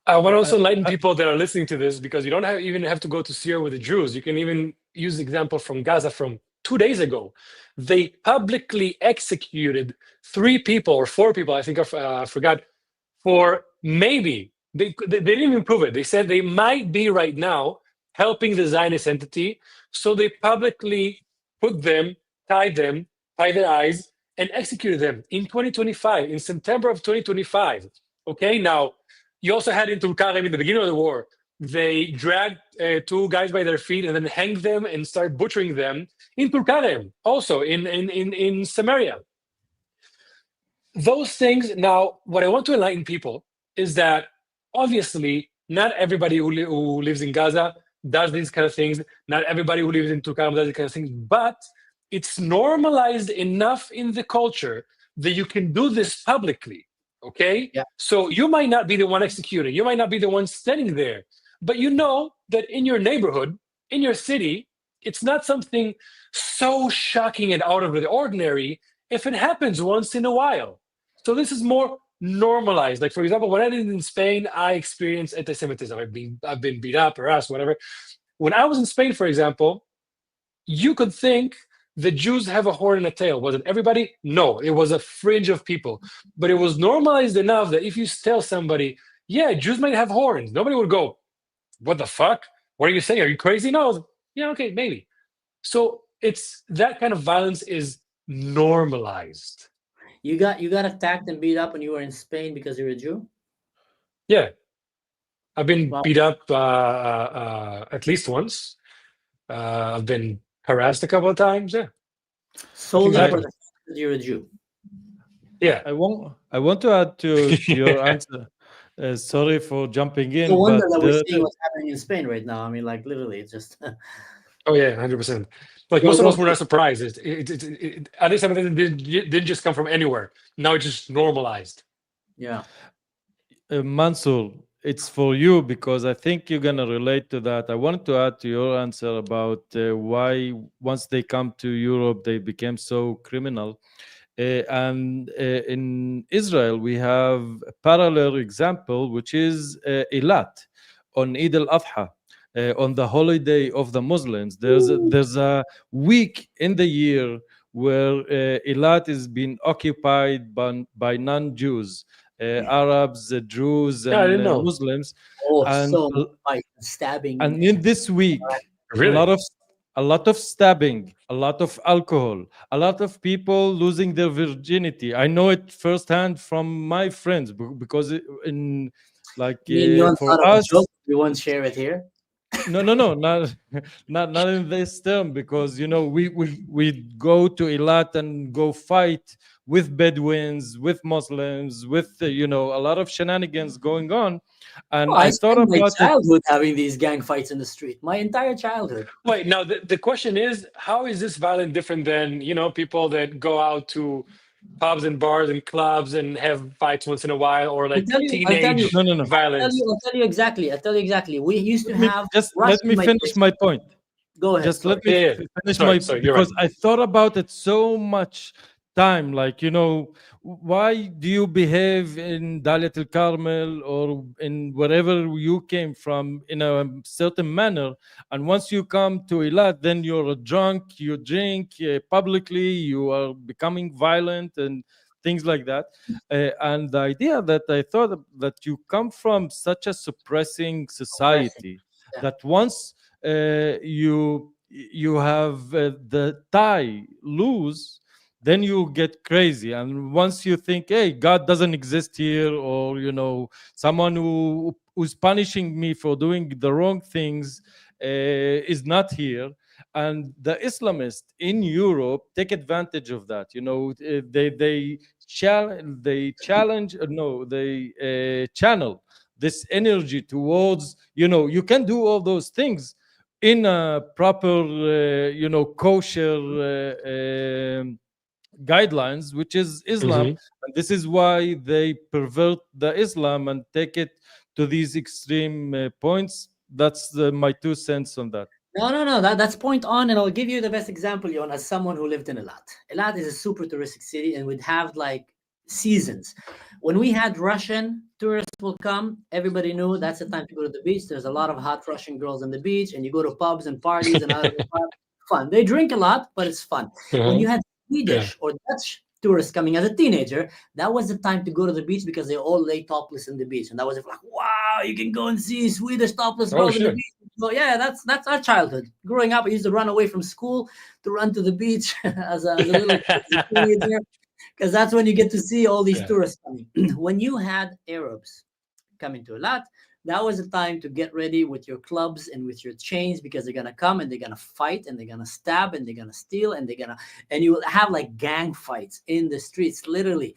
I want to also enlighten people that are listening to this, because you don't even have to go to Syria with the Jews. You can even use the example from Gaza from 2 days ago. They publicly executed 3 people or 4 people, I think I forgot, for maybe, they didn't even prove it. They said they might be right now helping the Zionist entity. So they publicly put them, tied their eyes, and executed them in 2025, in September of 2025. Okay, now, you also had in Tulkarem in the beginning of the war, they dragged 2 guys by their feet and then hanged them and started butchering them in Tulkarem, also in Samaria. those things. Now, what I want to enlighten people is that obviously not everybody who lives in Gaza does these kind of things. Not everybody who lives in Turkana does these kind of things, but it's normalized enough in the culture that you can do this publicly, okay? Yeah. So you might not be the one executing, you might not be the one standing there, but you know that in your neighborhood, in your city, it's not something so shocking and out of the ordinary if it happens once in a while. So this is more normalized. Like, for example, when I lived in Spain, I experienced anti-Semitism. I've been beat up, harassed, whatever. When I was in Spain, for example, you could think the Jews have a horn and a tail. Was it everybody? No, it was a fringe of people. But it was normalized enough that if you tell somebody, yeah, Jews might have horns, nobody would go, what the fuck? What are you saying? Are you crazy? No. Yeah, okay, maybe. So it's that kind of violence is normalized. You got attacked and beat up when you were in Spain because you're a Jew? Yeah. I've been Wow. beat up at least once. I've been harassed a couple of times. Yeah. Solely Exactly. for the fact that you're a Jew. Yeah. I want to add to your answer. Sorry for jumping in. No wonder but that we're seeing what's happening in Spain right now. I mean, like, literally, it's just... Oh yeah, 100%. Like, most of us were not surprised. Anti-Semitism didn't just come from anywhere. Now it's just normalized. Yeah. Mansour, it's for you because I think you're going to relate to that. I wanted to add to your answer about why once they come to Europe, they became so criminal. And in Israel, we have a parallel example, which is Eilat on Eid al-Adha. On the holiday of the Muslims, there's a week in the year where Eilat is being occupied by non-Jews, Arabs, Druze, and I didn't know. Muslims. Oh, And- so much fight and stabbing. And in this week, Really? a lot of stabbing, a lot of alcohol, a lot of people losing their virginity. I know it firsthand from my friends because in like You want for out of a us. joke? We won't share it here. No, not in this term, because you know we go to Eilat and go fight with Bedouins, with Muslims, with a lot of shenanigans going on, and I thought spent my about it. childhood having these gang fights in the street. My entire childhood. Wait, now the question is, how is this violent different than people that go out to pubs and bars and clubs and have fights once in a while, or like I'll tell teenage you. No. violence? I'll tell you exactly. We used to have. Let me finish my point. Go ahead. Just let Yeah. me finish Sorry, my sorry, you're because I thought about it so much time. Like, why do you behave in Dalit al-Carmel or in wherever you came from in a certain manner, and once you come to Eilat, then you're a drunk, you drink publicly, you are becoming violent and things like that. And the idea that I thought that you come from such a suppressing society, Yeah. that once you have the tie loose, then you get crazy. And once you think, hey, God doesn't exist here, or someone who's punishing me for doing the wrong things is not here. And the Islamists in Europe take advantage of that. They channel this energy towards, you can do all those things in a proper, kosher guidelines, which is Islam. And this is why they pervert the Islam and take it to these extreme points. That's my 2 cents on that. No. That's point on, and I'll give you the best example, Yon, as someone who lived in Eilat. Eilat is a super touristic city, and we'd have like seasons. When we had Russian tourists will come, everybody knew that's the time to go to the beach. There's a lot of hot Russian girls on the beach, and you go to pubs and parties and fun. They drink a lot, but it's fun. When you had Swedish or Dutch tourists coming as a teenager, that was the time to go to the beach because they all lay topless in the beach, and that was like, wow, you can go and see Swedish topless girls on the beach. So yeah, that's our childhood. Growing up, I used to run away from school to run to the beach as a little teenager, because that's when you get to see all these tourists coming. When you had Arabs coming to Eilat, that was the time to get ready with your clubs and with your chains, because they're gonna come and they're gonna fight and they're gonna stab and they're gonna steal and you will have like gang fights in the streets. Literally,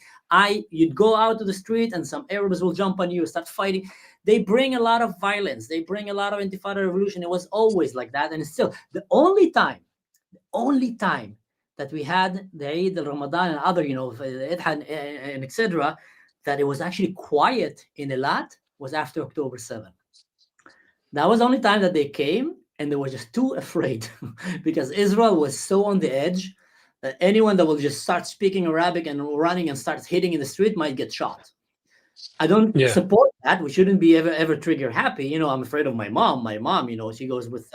you'd go out to the street and some Arabs will jump on you, start fighting. They bring a lot of violence. They bring a lot of Intifada revolution. It was always like that, and it's still the only time that we had the Eid al-Ramadan and other, and etc., that it was actually quiet in Eilat was after October 7th. That was the only time that they came, and they were just too afraid because Israel was so on the edge that anyone that will just start speaking Arabic and running and starts hitting in the street might get shot. I don't support that. We shouldn't be ever trigger happy. I'm afraid of my mom. My mom, she goes with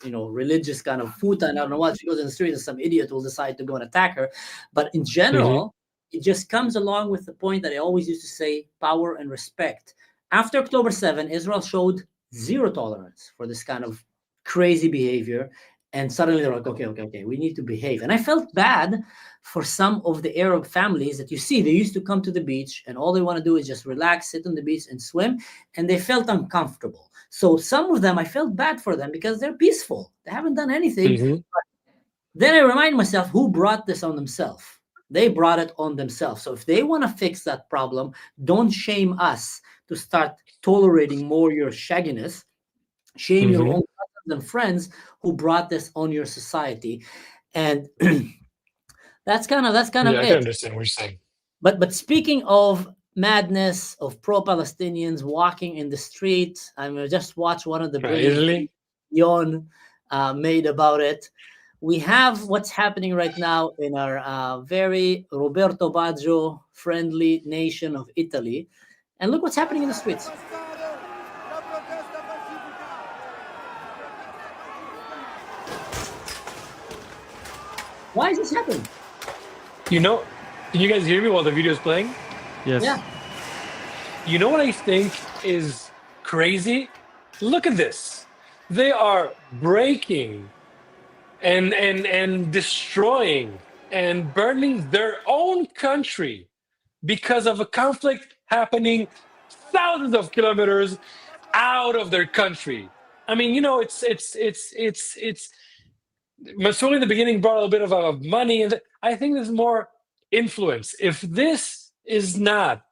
religious kind of futa, and I don't know what. She goes in the street and some idiot will decide to go and attack her. But in general, it just comes along with the point that I always used to say: power and respect. After October 7, Israel showed zero tolerance for this kind of crazy behavior. And suddenly they're like, okay, we need to behave. And I felt bad for some of the Arab families that you see, they used to come to the beach and all they want to do is just relax, sit on the beach and swim. And they felt uncomfortable. So some of them, I felt bad for them because they're peaceful. They haven't done anything. But then I remind myself, who brought this on themselves? They brought it on themselves. So if they want to fix that problem, don't shame us to start tolerating more your shagginess. Shame your own and friends who brought this on your society. And that's kind of it. I can understand what you're saying. But speaking of madness, of pro-Palestinians walking in the street, I just watched one of the brilliant Yon made about it. We have what's happening right now in our very Roberto Baggio friendly nation of Italy. And look what's happening in the streets. Why is this happening? Can you guys hear me while the video is playing? Yes. Yeah. You know what I think is crazy? Look at this. They are breaking and destroying and burning their own country because of a conflict happening thousands of kilometers out of their country. I mean, it's Masuri in the beginning brought a little bit of money, and I think there's more influence. If this is not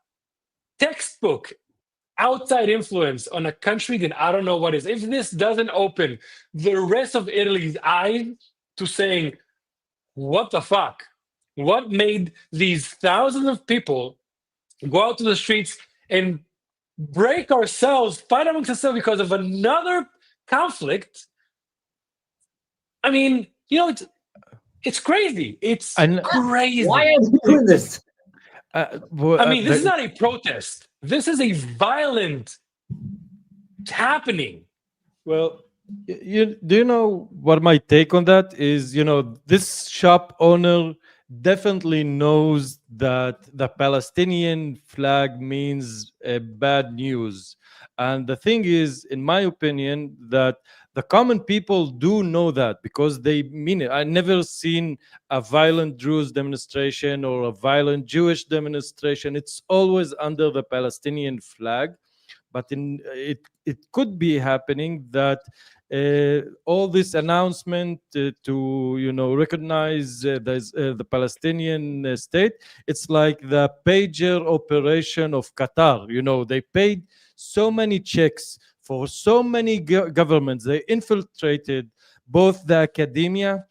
textbook outside influence on a country, then I don't know what is. If this doesn't open the rest of Italy's eyes to saying, what the fuck? What made these thousands of people go out to the streets and break ourselves, fight amongst ourselves because of another conflict? I mean, it's crazy. It's crazy. Why are you doing this? This is not a protest. This is a violent happening. Well, do you know what my take on that is? This shop owner definitely knows that the Palestinian flag means bad news. And the thing is, in my opinion, that the common people do know that because they mean it. I've never seen a violent Druze demonstration or a violent Jewish demonstration. It's always under the Palestinian flag. But it could be happening that all this announcement to recognize the Palestinian state, it's like the pager operation of Qatar. They paid so many checks for so many governments. They infiltrated both the academia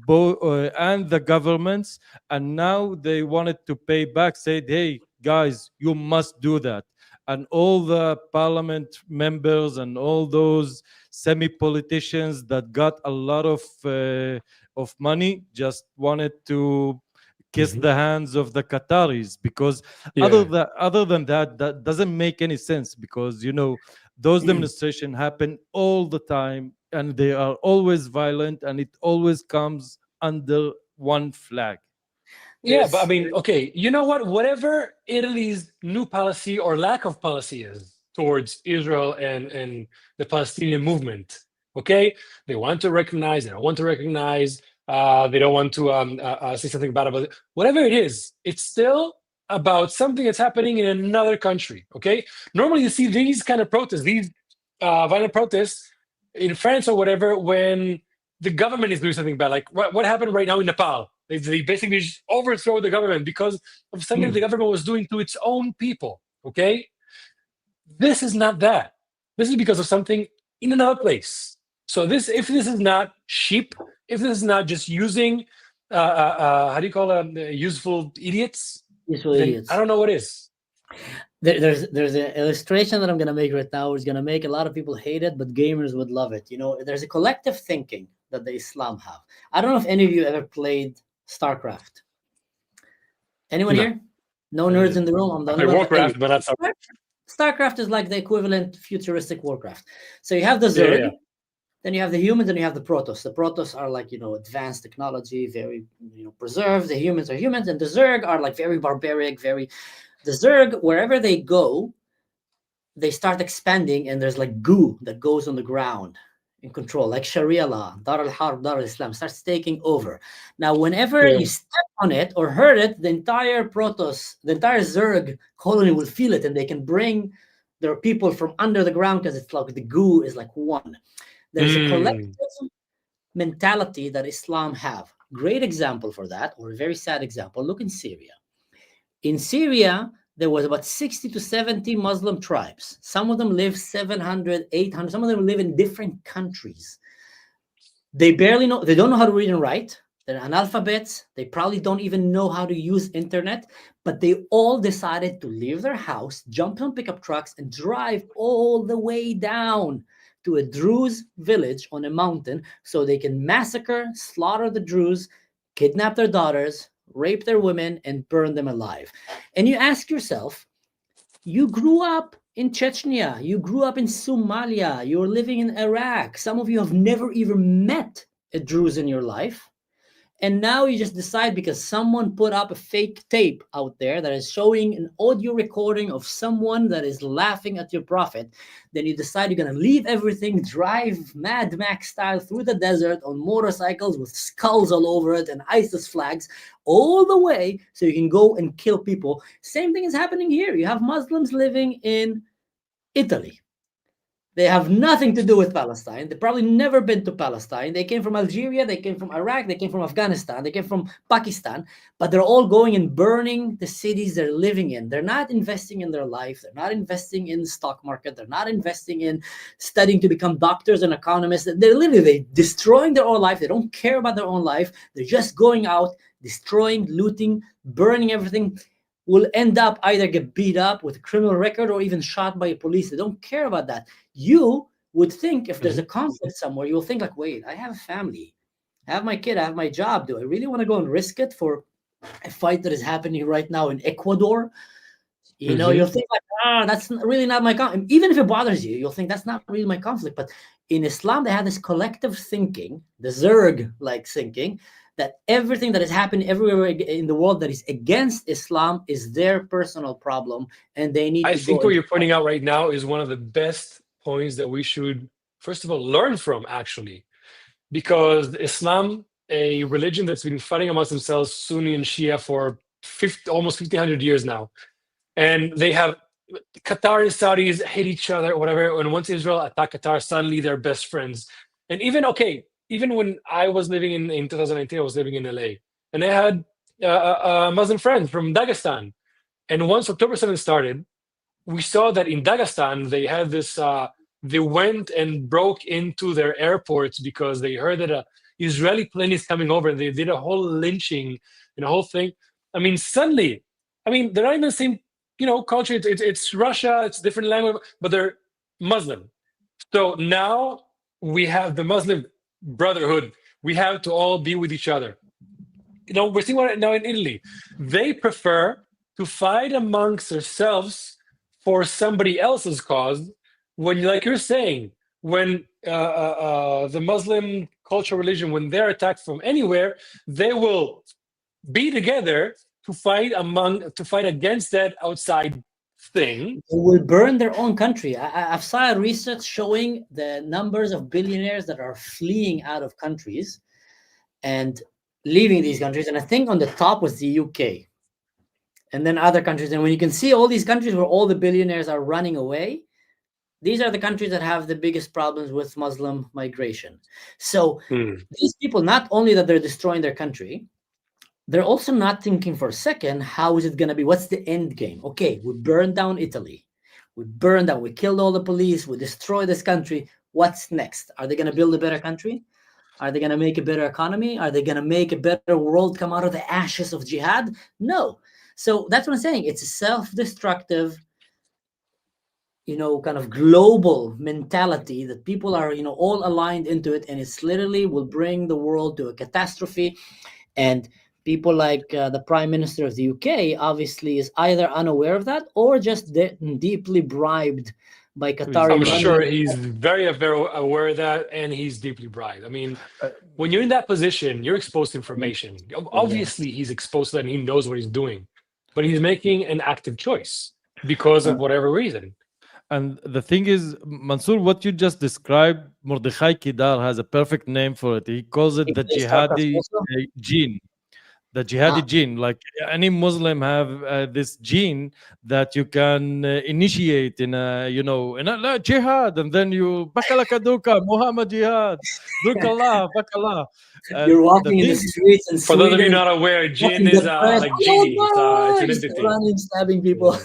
and the governments, and now they wanted to pay back, said, hey, guys, you must do that. And all the parliament members and all those semi-politicians that got a lot of money just wanted to kiss the hands of the Qataris, because other than that, that doesn't make any sense, because those demonstrations happen all the time and they are always violent and it always comes under one flag. Yeah, but I mean, okay, you know what? Whatever Italy's new policy or lack of policy is towards Israel and the Palestinian movement, okay? They want to recognize, they don't want to recognize, they don't want to say something bad about it. Whatever it is, it's still about something that's happening in another country, okay? Normally you see these kind of protests, these violent protests in France or whatever, when the government is doing something bad. Like what happened right now in Nepal. They basically just overthrow the government because of something the government was doing to its own people, okay? This is not that. This is because of something in another place. So if this is not sheep, if this is not just using, how do you call them, useful idiots? Useful idiots. I don't know what is. There's an illustration that I'm going to make right now. It's going to make a lot of people hate it, but gamers would love it. You know, there's a collective thinking that the Islam have. I don't know if any of you ever played StarCraft. Anyone here? No nerds in the room? I'm the only one. Warcraft, but that's StarCraft is like the equivalent futuristic Warcraft. So you have the Zerg, then you have the humans, and you have the Protoss. The Protoss are like, advanced technology, very, preserved. The humans are humans, and the Zerg are like very barbaric, The Zerg, wherever they go, they start expanding, and there's like goo that goes on the ground in control, like Sharia law, Dar al-Harb, Dar al-Islam, starts taking over. Now, whenever you step on it or hurt it, the entire Protoss, the entire Zerg colony will feel it, and they can bring their people from under the ground because it's like the goo is like one. There's a collective mentality that Islam have. Great example for that, or a very sad example. Look in Syria. In Syria, there was about 60 to 70 Muslim tribes. Some of them live 700, 800. Some of them live in different countries. They don't know how to read and write. They're analphabets. They probably don't even know how to use internet, but they all decided to leave their house, jump on pickup trucks, and drive all the way down to a Druze village on a mountain so they can massacre, slaughter the Druze, kidnap their daughters, rape their women, and burn them alive. And you ask yourself, you grew up in Chechnya, you grew up in Somalia, you're living in Iraq. Some of you have never even met a Druze in your life. And now you just decide because someone put up a fake tape out there that is showing an audio recording of someone that is laughing at your prophet, then you decide you're going to leave everything, drive Mad Max style through the desert on motorcycles with skulls all over it and ISIS flags all the way so you can go and kill people. Same thing is happening here. You have Muslims living in Italy. They have nothing to do with Palestine. They've probably never been to Palestine. They came from Algeria, they came from Iraq, they came from Afghanistan, they came from Pakistan, but they're all going and burning the cities they're living in. They're not investing in their life. They're not investing in the stock market. They're not investing in studying to become doctors and economists. They're destroying their own life. They don't care about their own life. They're just going out, destroying, looting, burning everything. Will end up either get beat up with a criminal record or even shot by police. They don't care about that. You would think if there's a conflict somewhere, you'll think like, wait, I have a family. I have my kid. I have my job. Do I really want to go and risk it for a fight that is happening right now in Ecuador? You'll think like, that's really not my conflict. Even if it bothers you, you'll think that's not really my conflict. But in Islam, they have this collective thinking, the Zerg-like thinking, that everything that is happening everywhere in the world that is against Islam is their personal problem, and they need. I think what you're pointing out right now is one of the best points that we should, first of all, learn from, actually, because Islam, a religion that's been fighting amongst themselves, Sunni and Shia, for almost 1,500 years now, and they have Qatar and Saudis hate each other or whatever, and once Israel attacked Qatar, suddenly they're best friends, and even when I was living in 2019, I was living in LA, and I had Muslim friends from Dagestan. And once October 7th started, we saw that in Dagestan, they had this, they went and broke into their airports because they heard that an Israeli plane is coming over, and they did a whole lynching and a whole thing. Suddenly, they're not even the same, culture. It's Russia, it's different language, but they're Muslim. So now we have the Muslim brotherhood. We have to all be with each other. We're seeing it now in Italy. They prefer to fight amongst themselves for somebody else's cause. When, like you're saying, when the Muslim culture religion, when they're attacked from anywhere, they will be together to fight against that outside thing. They will burn their own country. I've saw research showing the numbers of billionaires that are fleeing out of countries and leaving these countries. And I think on the top was the UK. and then other countries. And when you can see all these countries where all the billionaires are running away, these are the countries that have the biggest problems with Muslim migration. So these people, not only that they're destroying their country, they're also not thinking for a second, how is it going to be? What's the end game? Okay, we burned down Italy. We killed all the police. We destroyed this country. What's next? Are they going to build a better country? Are they going to make a better economy? Are they going to make a better world come out of the ashes of jihad? No. So that's what I'm saying. It's a self-destructive, kind of global mentality that people are, all aligned into it. And it's literally will bring the world to a catastrophe. And people like the Prime Minister of the UK obviously is either unaware of that or just deeply bribed by Qatari. I'm sure he's very, very aware of that, and he's deeply bribed. I mean, when you're in that position, you're exposed to information. Obviously, he's exposed to that and he knows what he's doing, but he's making an active choice because of whatever reason. And the thing is, Mansour, what you just described, Mordechai Kidar has a perfect name for it. He calls it the jihadi gene. The jihadi gene, like any Muslim have this gene that you can initiate in a jihad, and then you bakalaka duka Muhammad jihad, dukallah bakallah. You're walking in the streets, and for those of you not aware, jinn is like genie. It's an running, stabbing people.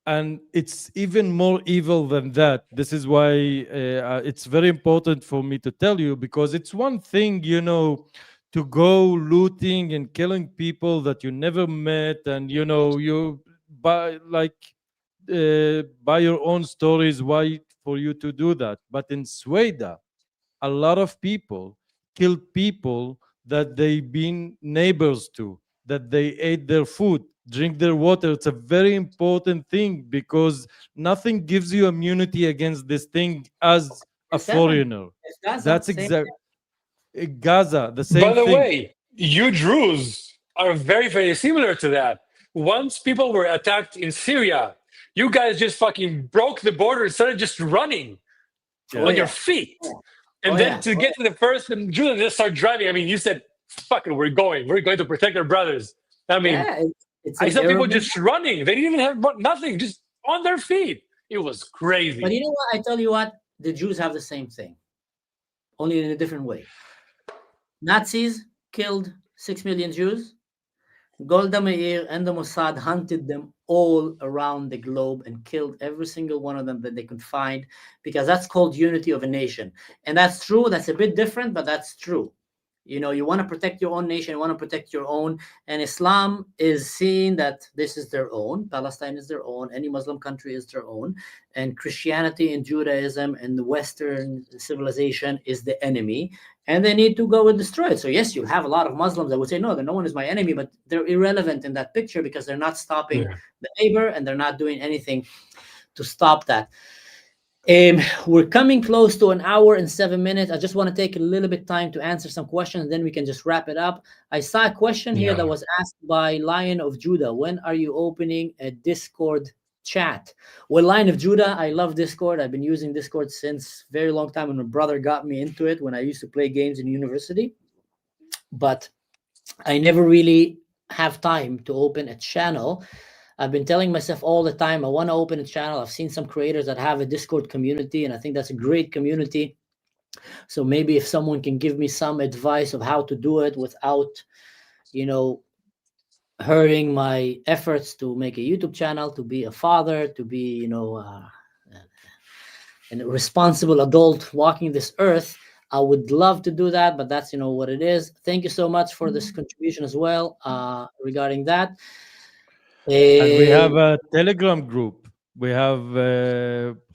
And it's even more evil than that. This is why it's very important for me to tell you, because it's one thing, to go looting and killing people that you never met, and you buy your own stories. Why for you to do that? But in Sweden, a lot of people kill people that they've been neighbors to, that they ate their food, drink their water. It's a very important thing, because nothing gives you immunity against this thing as a foreigner. That's exactly Gaza, the same thing. By the way, you Druze are very, very similar to that. Once people were attacked in Syria, you guys just fucking broke the border and started just running on your feet. And then to get to the first Jews, just start driving. I mean, you said, fuck it, we're going to protect our brothers. I mean, I saw people just running. They didn't even have nothing, just on their feet. It was crazy. But you know what? I tell you what, the Jews have the same thing, only in a different way. Nazis killed 6 million Jews. Golda Meir and the Mossad hunted them all around the globe and killed every single one of them that they could find, because that's called unity of a nation. And that's true. That's a bit different, but that's true. You want to protect your own nation, you want to protect your own. And Islam is seeing that this is their own. Palestine is their own. Any Muslim country is their own. And Christianity and Judaism and the Western civilization is the enemy. And they need to go and destroy it. So yes, you have a lot of Muslims that would say, no one is my enemy, but they're irrelevant in that picture, because they're not stopping the neighbor, and they're not doing anything to stop that. We're coming close to 1 hour and 7 minutes. I just want to take a little bit time to answer some questions, and then we can just wrap it up. I saw a question here that was asked by Lion of Judah. When are you opening a Discord chat? Well, Lion of Judah, I love Discord. I've been using Discord since a very long time, and my brother got me into it when I used to play games in university. But I never really have time to open a channel. I've been telling myself all the time, I want to open a channel. I've seen some creators that have a Discord community, and I think that's a great community. So maybe if someone can give me some advice of how to do it without, hurting my efforts to make a YouTube channel, to be a father, to be, a responsible adult walking this earth, I would love to do that, but that's, what it is. Thank you so much for this contribution as well regarding that. And we have a Telegram group. We have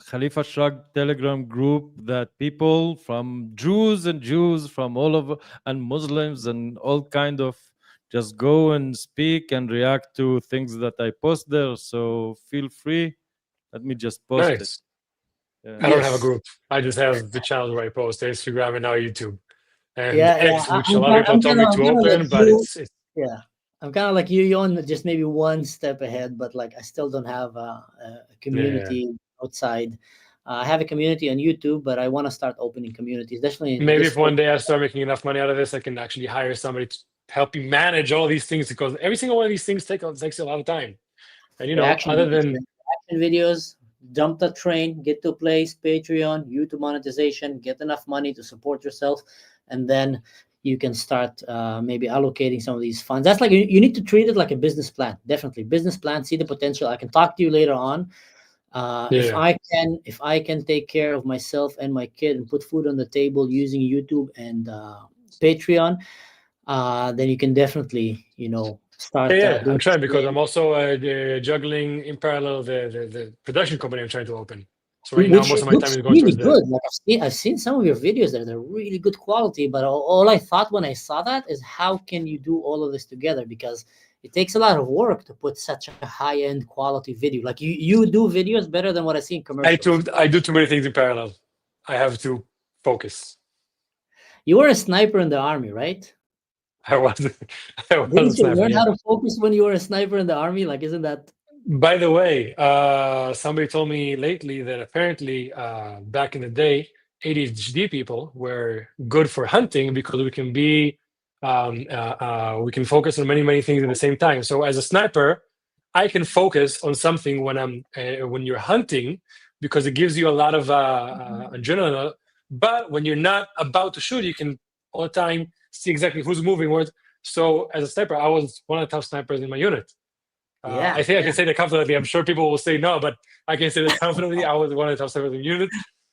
Khalifa Shrug Telegram group that people from Jews from all over, and Muslims and all kind of, just go and speak and react to things that I post there. So feel free. Let me just post it. I don't have a group. I just have the channels where I post Instagram and now YouTube. And X, which a lot of people told me to open, but it's I'm kind of like you, Yon, just maybe one step ahead, but I still don't have a community outside. I have a community on YouTube, but I want to start opening communities. Definitely. Maybe if one day I start making enough money out of this, I can actually hire somebody to helping manage all these things, because every single one of these things takes a lot of time. And Reaction videos, jump the train, get to a place, Patreon, YouTube monetization, get enough money to support yourself, and then you can start maybe allocating some of these funds. That's like, you need to treat it like a business plan. Definitely business plan, see the potential. I can talk to you later on. If I can take care of myself and my kid and put food on the table using YouTube and Patreon, then you can definitely, start. I'm trying, because I'm also juggling in parallel the production company I'm trying to open. So right now, most of my time is going really towards good. Like I've seen some of your videos there; they're really good quality. But all I thought when I saw that is, how can you do all of this together? Because it takes a lot of work to put such a high-end quality video. Like you do videos better than what I see in commercials. I do too many things in parallel. I have to focus. You were a sniper in the army, right? I wasn't. Didn't you learn how to focus when you were a sniper in the army? Like, isn't that? By the way, somebody told me lately that apparently back in the day, ADHD people were good for hunting, because we can be we can focus on many things at the same time. So as a sniper, I can focus on something when you're hunting, because it gives you a lot of adrenaline. But when you're not about to shoot, you can all the time see exactly who's moving where. So as a sniper, I was one of the top snipers in my unit. I think I can say that confidently. I'm sure people will say no, but I can say that confidently. I was one of the top snipers in the unit,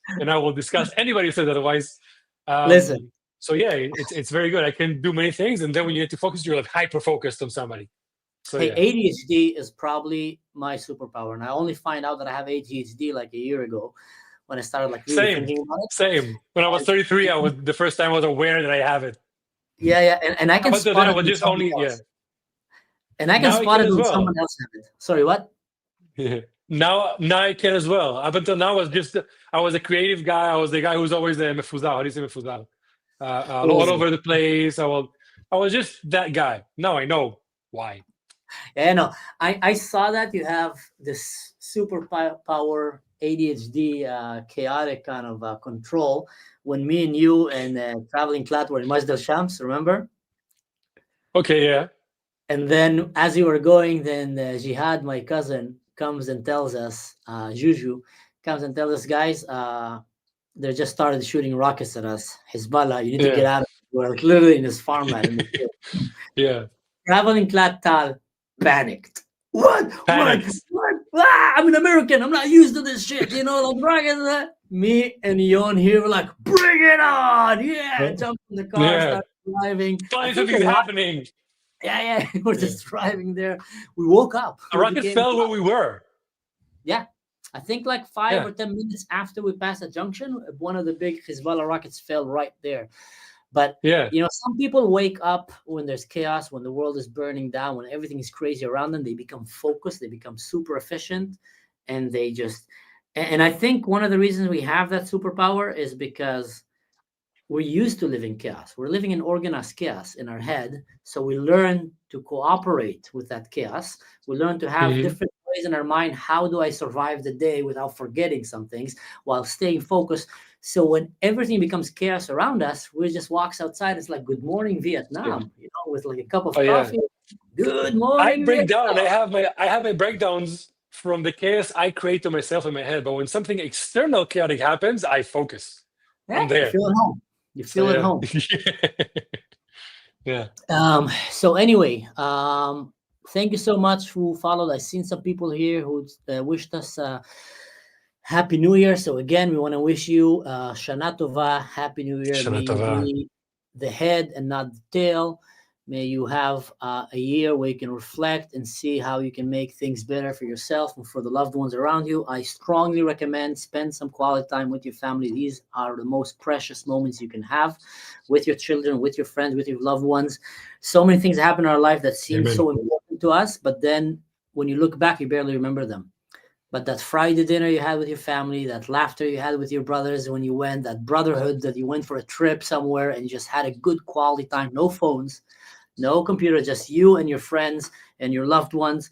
and I will discuss anybody who says otherwise. Listen. So yeah, it's very good. I can do many things, and then when you need to focus, you're like hyper focused on somebody. So ADHD is probably my superpower, and I only find out that I have ADHD like a year ago, when I started like really thinking about it. Same. When I was 33, I was the first time I was aware that I have it. Yeah, and I can spot it. Just only And I can spot it when someone else has it. Sorry, what? Yeah. Now I can as well. Up until now, I was a creative guy. I was the guy who's always mefuzal. How do you say mefuzal? All over the place. I was just that guy. Now I know why. Yeah, no. I saw that you have this superpower ADHD chaotic kind of control when me and you and Traveling Clat were in Majd al-Shams, remember? Okay, yeah. And then as you were going, then Jihad, my cousin, comes and tells us, Juju comes and tells us, guys, they just started shooting rockets at us. Hezbollah, you need to get out of it. We're like literally in this farmland. Yeah. Traveling Clat Tal panicked. What? I'm an American. I'm not used to this shit. Like rockets. Me and Yon here were like, bring it on. Yeah. Jump in the car, start driving. Something's happening. Yeah. We're just driving there. We woke up. A rocket fell where we were. Yeah. I think like 5 or 10 minutes after we passed a junction, one of the big Hezbollah rockets fell right there. But, some people wake up when there's chaos, when the world is burning down, when everything is crazy around them. They become focused. They become super efficient. And they just... And I think one of the reasons we have that superpower is because we're used to living chaos. We're living in organized chaos in our head. So we learn to cooperate with that chaos. We learn to have different ways in our mind. How do I survive the day without forgetting some things while staying focused? So when everything becomes chaos around us, we just walks outside. It's like, good morning, Vietnam, with like a cup of coffee. Good morning. I break down. I have my breakdowns from the chaos I create to myself in my head. But when something external chaotic happens, I focus. I'm there. You feel at home. You feel at home. Yeah. So anyway, thank you so much who followed. I've seen some people here who wished us Happy New Year. So again, we want to wish you Shana Tova, Happy New Year. May you be the head and not the tail. May you have a year where you can reflect and see how you can make things better for yourself and for the loved ones around you. I strongly recommend spend some quality time with your family. These are the most precious moments you can have with your children, with your friends, with your loved ones. So many things happen in our life that seem so important to us, but then when you look back, you barely remember them. But that Friday dinner you had with your family, that laughter you had with your brothers when you went, that brotherhood that you went for a trip somewhere and you just had a good quality time, no phones, no computer, just you and your friends and your loved ones.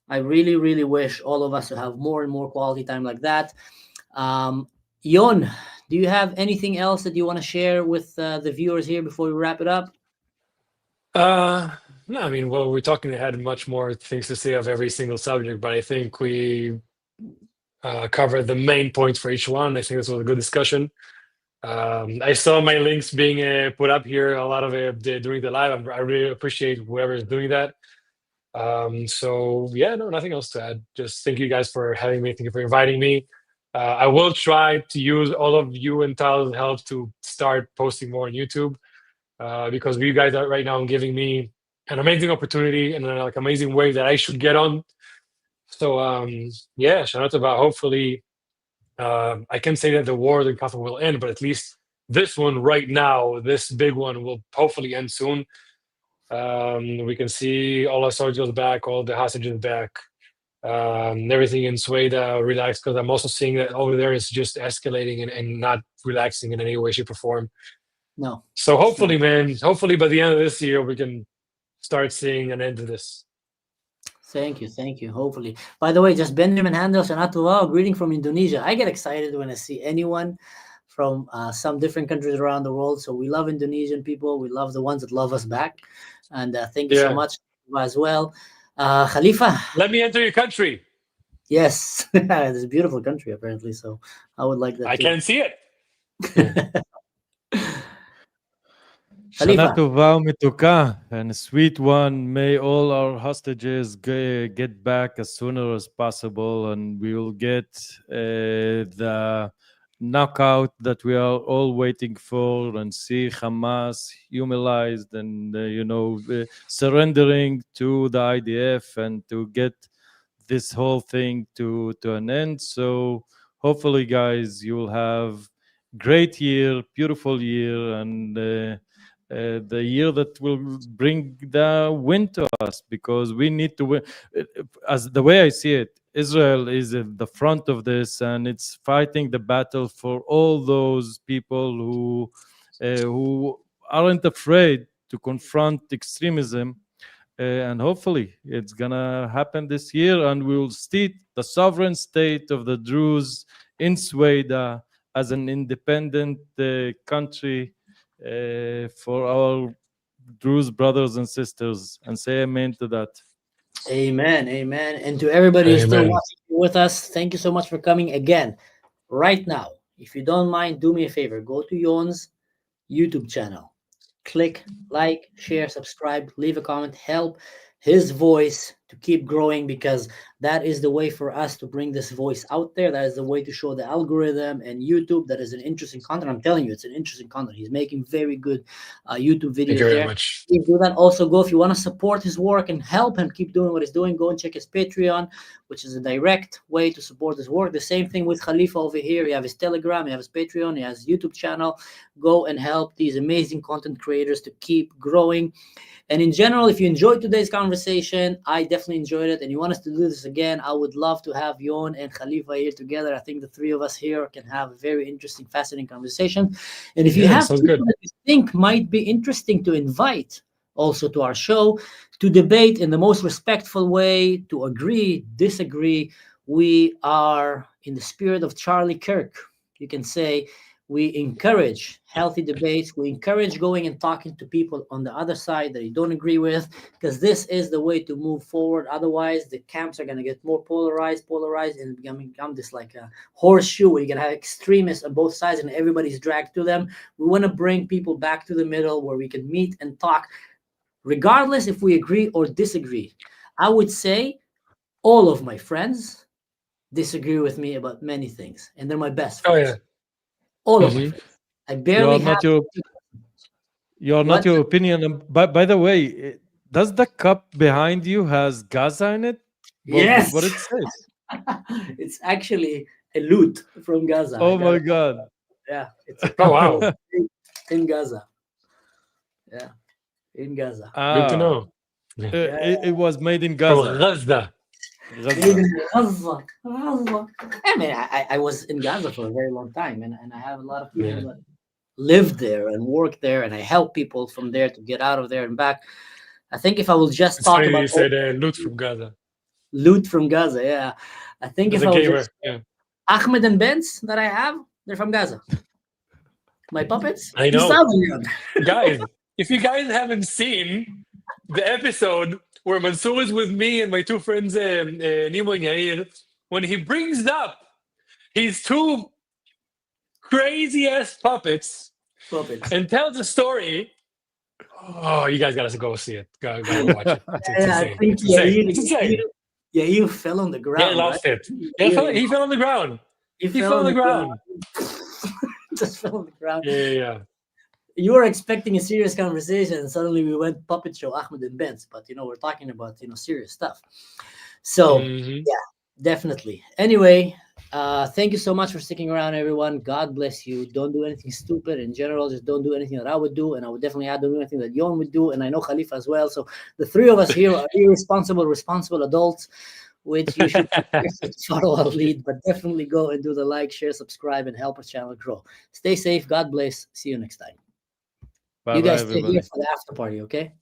I really, really wish all of us to have more and more quality time like that. Yon, do you have anything else that you want to share with the viewers here before we wrap it up? No, I mean, well, we're talking ahead, much more things to say of every single subject, but I think we covered the main points for each one. I think this was a good discussion. I saw my links being put up here, a lot of it during the live. I really appreciate whoever is doing that. So yeah, no, nothing else to add. Just thank you guys for having me. Thank you for inviting me. I will try to use all of you and Tal's help to start posting more on YouTube, because you guys are right now giving me an amazing opportunity and like amazing way that I should get on. So yeah, Shana Tova, hopefully I can say that the war in Kaffa will end, but at least this one right now, this big one, will hopefully end soon. We can see all our soldiers back, all the hostages back, everything in Sweden relaxed, because I'm also seeing that over there is just escalating and not relaxing in any way, shape, or form. No. So hopefully, man, hopefully by the end of this year, we can start seeing an end to this. Thank you. Hopefully. By the way, just Benjamin Handel, Shana Tova, greeting from Indonesia. I get excited when I see anyone from some different countries around the world. So we love Indonesian people. We love the ones that love us back. And thank you so much as well. Khalifa. Let me enter your country. Yes. It's a beautiful country, apparently. So I would like that I too. can see it. Shana Tova Mituka, and a sweet one. May all our hostages get back as sooner as possible, and we will get the knockout that we are all waiting for, and see Hamas humiliated and surrendering to the IDF, and to get this whole thing to an end. So hopefully, guys, you will have great year, beautiful year, and the year that will bring the win to us, because we need to win. As the way I see it, Israel is at the front of this, and it's fighting the battle for all those people who aren't afraid to confront extremism. And hopefully it's gonna happen this year, and we will see the sovereign state of the Druze in Sweden as an independent country for our Druze brothers and sisters, and say amen to that. Amen. And to everybody who's still watching with us, thank you so much for coming again. Right now, if you don't mind, do me a favor, go to Yon's YouTube channel, click like, share, subscribe, leave a comment, help his voice to keep growing, because that is the way for us to bring this voice out there. That is the way to show the algorithm and YouTube that is an interesting content. I'm telling you, it's an interesting content. He's making very good YouTube videos. Thank you very much. You do that. Also, go, if you want to support his work and help him keep doing what he's doing, go and check his Patreon, which is a direct way to support his work. The same thing with Khalifa over here. You have his Telegram, you have his Patreon, he has his YouTube channel. Go and help these amazing content creators to keep growing. And in general, if you enjoyed today's conversation, I definitely enjoyed it, and you want us to do this again, I would love to have Yon and Khalifa here together. I think the three of us here can have a very interesting, fascinating conversation. And if you have people that you think might be interesting to invite also to our show, to debate in the most respectful way, to agree, disagree, we are in the spirit of Charlie Kirk. You can say, we encourage healthy debates. We encourage going and talking to people on the other side that you don't agree with, because this is the way to move forward. Otherwise, the camps are going to get more polarized, and become this like a horseshoe where you're going to have extremists on both sides and everybody's dragged to them. We want to bring people back to the middle where we can meet and talk, regardless if we agree or disagree. I would say all of my friends disagree with me about many things, and they're my best friends. Oh, yeah. All of my friends. I barely You're not your opinion. By the way, does the cup behind you has Gaza in it? Yes. What it says? It's actually a loot from Gaza. Oh my God. Yeah. It's wow. In Gaza. Yeah. In Gaza. Good to know. It was made in Gaza. Gaza. Gaza. I mean, I was in Gaza for a very long time, and I have a lot of people that live there and work there, and I help people from there to get out of there and back. I think if I will just talk about... You said loot from Gaza. Loot from Gaza, yeah. I think if I will just... Ahmed and Benz that I have, they're from Gaza. My puppets? I know. 2000 Guys, if you guys haven't seen the episode where Mansoor is with me and my two friends, Nimo and Yair, when he brings up his two crazy-ass puppets and tells a story, oh, you guys got to go see it. Go watch it. It's insane. I think It's insane. Yair fell on the ground. He lost right? it. He fell on the ground. He fell on the ground. Just fell on the ground. Yeah. You were expecting a serious conversation, and suddenly we went puppet show Ahmed and Benz. But we're talking about serious stuff. So yeah, definitely. Anyway, thank you so much for sticking around, everyone. God bless you. Don't do anything stupid in general. Just don't do anything that I would do, and I would definitely add don't do anything that Yon would do, and I know Khalifa as well. So the three of us here are responsible adults, which you should follow our lead. But definitely go and do the like, share, subscribe, and help our channel grow. Stay safe. God bless. See you next time. Bye, you guys bye, stay here everybody. for the after party, okay?